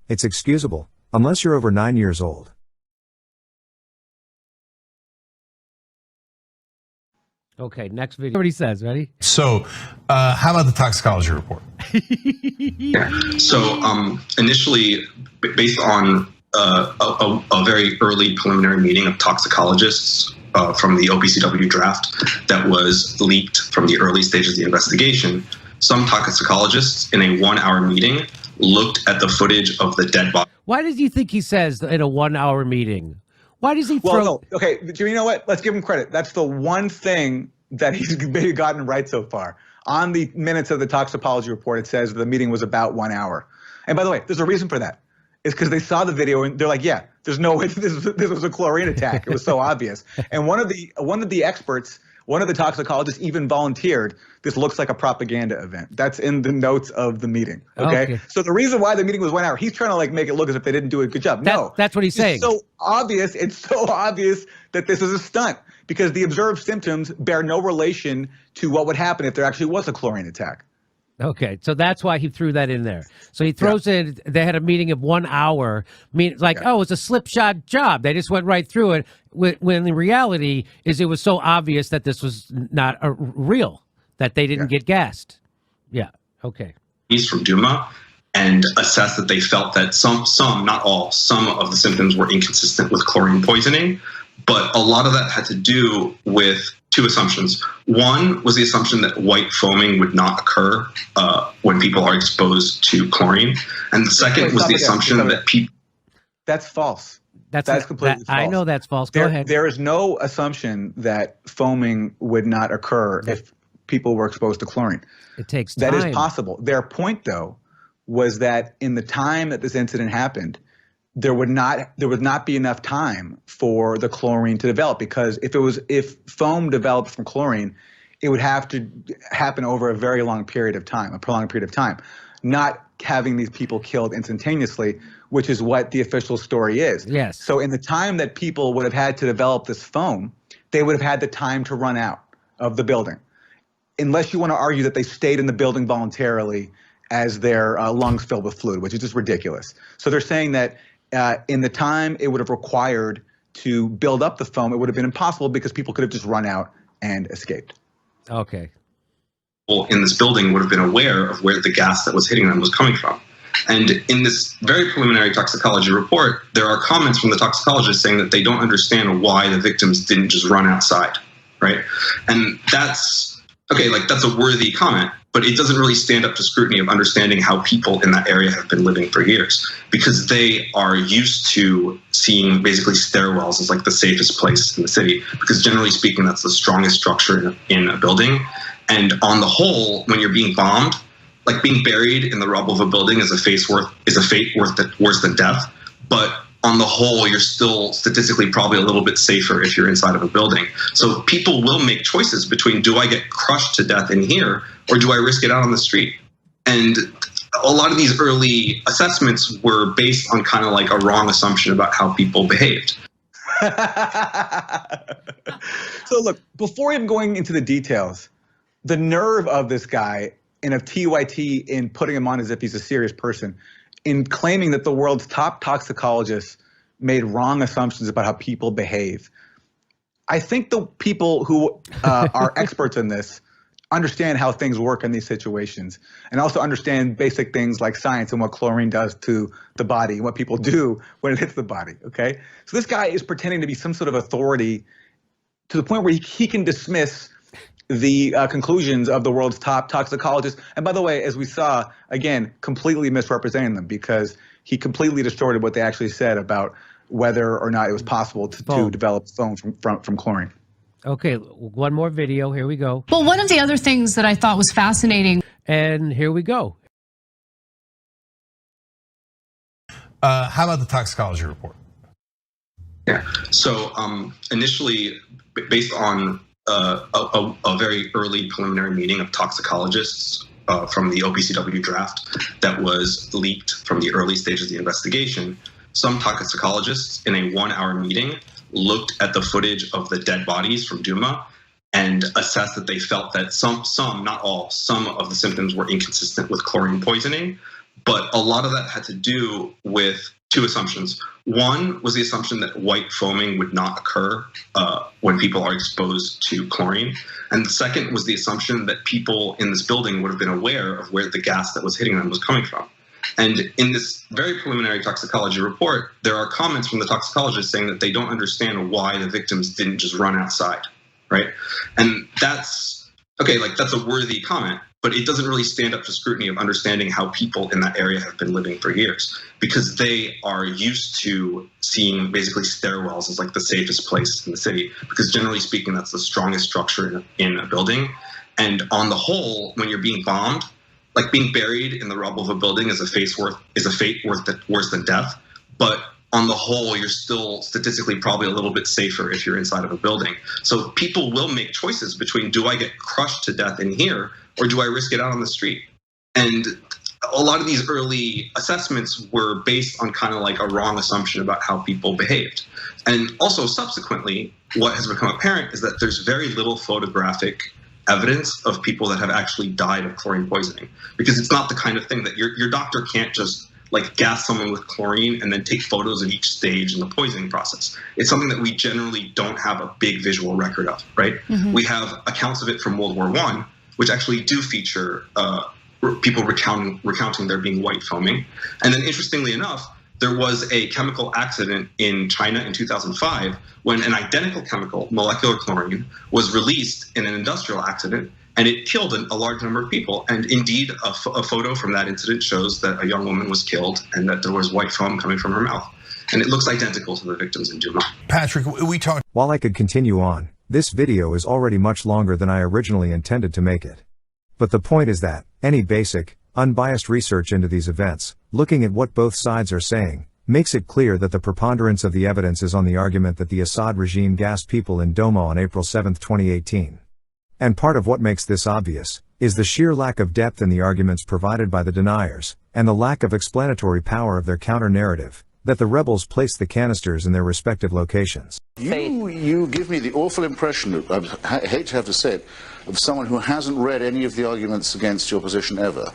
Speaker 1: It's excusable, unless you're over 9 years old.
Speaker 24: Okay, next video. What he says, ready?
Speaker 3: So, how about the toxicology report?
Speaker 12: Yeah. So, initially, based on a very early preliminary meeting of toxicologists from the OPCW draft that was leaked from the early stages of the investigation, some toxicologists in a 1-hour meeting looked at the footage of the dead body.
Speaker 24: Why does he think he says in a 1-hour meeting? Why does he throw...
Speaker 22: Well, no. Okay, you know what? Let's give him credit. That's the one thing that he's maybe gotten right so far. On the minutes of the toxicology report, it says the meeting was about 1 hour. And by the way, there's a reason for that. It's because they saw the video and they're like, yeah, there's no way this was a chlorine attack. It was so obvious. And one of the experts, one of the toxicologists even volunteered, this looks like a propaganda event. That's in the notes of the meeting. Okay. So the reason why the meeting was 1 hour, he's trying to like make it look as if they didn't do a good job. No,
Speaker 24: that's what he's saying.
Speaker 22: It's so obvious that this is a stunt because the observed symptoms bear no relation to what would happen if there actually was a chlorine attack.
Speaker 24: Okay, so that's why he threw that in there. So he throws in, they had a meeting of 1 hour, oh, it's a slipshod job. They just went right through it, when the reality is it was so obvious that this was not real, that they didn't get gassed. Yeah, okay.
Speaker 12: He's from Douma and assessed that they felt that some, not all, some of the symptoms were inconsistent with chlorine poisoning, but a lot of that had to do with two assumptions. One was the assumption that white foaming would not occur when people are exposed to chlorine. And the second was the assumption that people...
Speaker 22: That's false. That's completely false.
Speaker 24: I know that's false. Go ahead.
Speaker 22: There is no assumption that foaming would not occur if people were exposed to chlorine.
Speaker 24: It takes time.
Speaker 22: That is possible. Their point, though, was that in the time that this incident happened, there would not be enough time for the chlorine to develop, because if foam developed from chlorine, it would have to happen over a very long period of time, a prolonged period of time, not having these people killed instantaneously, which is what the official story is.
Speaker 24: Yes.
Speaker 22: So in the time that people would have had to develop this foam, they would have had the time to run out of the building, unless you want to argue that they stayed in the building voluntarily as their lungs filled with fluid, which is just ridiculous. So they're saying that in the time it would have required to build up the foam, it would have been impossible because people could have just run out and escaped.
Speaker 24: Okay.
Speaker 12: People in this building would have been aware of where the gas that was hitting them was coming from. And in this very preliminary toxicology report, there are comments from the toxicologists saying that they don't understand why the victims didn't just run outside, right? And that's, okay, like that's a worthy comment, but it doesn't really stand up to scrutiny of understanding how people in that area have been living for years, because they are used to seeing basically stairwells as like the safest place in the city, because generally speaking, that's the strongest structure in a building. And on the whole, when you're being bombed, like being buried in the rubble of a building is a fate worse than death. But on the whole, you're still statistically probably a little bit safer if you're inside of a building. So people will make choices between, do I get crushed to death in here, or do I risk it out on the street? And a lot of these early assessments were based on kind of like a wrong assumption about how people behaved.
Speaker 22: So look, before even going into the details, the nerve of this guy and of TYT in putting him on as if he's a serious person, in claiming that the world's top toxicologists made wrong assumptions about how people behave. I think the people who are experts in this understand how things work in these situations, and also understand basic things like science and what chlorine does to the body and what people do when it hits the body, okay? So this guy is pretending to be some sort of authority to the point where he can dismiss the conclusions of the world's top toxicologists. And by the way, as we saw, again, completely misrepresenting them, because he completely distorted what they actually said about whether or not it was possible to develop foam from chlorine.
Speaker 24: Okay, one more video. Here we go.
Speaker 2: Well, one of the other things that I thought was fascinating.
Speaker 24: And here we go.
Speaker 3: How about the toxicology report?
Speaker 12: Yeah. So initially, based on a very early preliminary meeting of toxicologists from the OPCW draft that was leaked from the early stages of the investigation, some toxicologists in a 1-hour meeting looked at the footage of the dead bodies from Douma and assessed that they felt that some, not all, some of the symptoms were inconsistent with chlorine poisoning. But a lot of that had to do with two assumptions. One was the assumption that white foaming would not occur when people are exposed to chlorine. And the second was the assumption that people in this building would have been aware of where the gas that was hitting them was coming from. And in this very preliminary toxicology report, there are comments from the toxicologists saying that they don't understand why the victims didn't just run outside, right? And that's, okay, like that's a worthy comment, but it doesn't really stand up to scrutiny of understanding how people in that area have been living for years, because they are used to seeing basically stairwells as like the safest place in the city, because generally speaking, that's the strongest structure in a building. And on the whole, when you're being bombed, like being buried in the rubble of a building is a fate worse than death. But on the whole, you're still statistically probably a little bit safer if you're inside of a building. So people will make choices between, do I get crushed to death in here or do I risk it out on the street? And a lot of these early assessments were based on kind of like a wrong assumption about how people behaved. And also subsequently, what has become apparent is that there's very little photographic evidence of people that have actually died of chlorine poisoning, because it's not the kind of thing that your doctor can't just like gas someone with chlorine and then take photos of each stage in the poisoning process. It's something that we generally don't have a big visual record of, right? Mm-hmm. We have accounts of it from World War I, which actually do feature people recounting there being white foaming. And then interestingly enough, there was a chemical accident in China in 2005 when an identical chemical, molecular chlorine, was released in an industrial accident, and it killed a large number of people. And indeed, a photo from that incident shows that a young woman was killed and that there was white foam coming from her mouth. And it looks identical to the victims in Douma.
Speaker 3: Patrick, we talked.
Speaker 1: While I could continue on, this video is already much longer than I originally intended to make it. But the point is that any basic, unbiased research into these events, looking at what both sides are saying, makes it clear that the preponderance of the evidence is on the argument that the Assad regime gassed people in Douma on April 7, 2018. And part of what makes this obvious is the sheer lack of depth in the arguments provided by the deniers, and the lack of explanatory power of their counter-narrative, that the rebels placed the canisters in their respective locations.
Speaker 10: You give me the awful impression, I hate to have to say it, of someone who hasn't read any of the arguments against your position ever.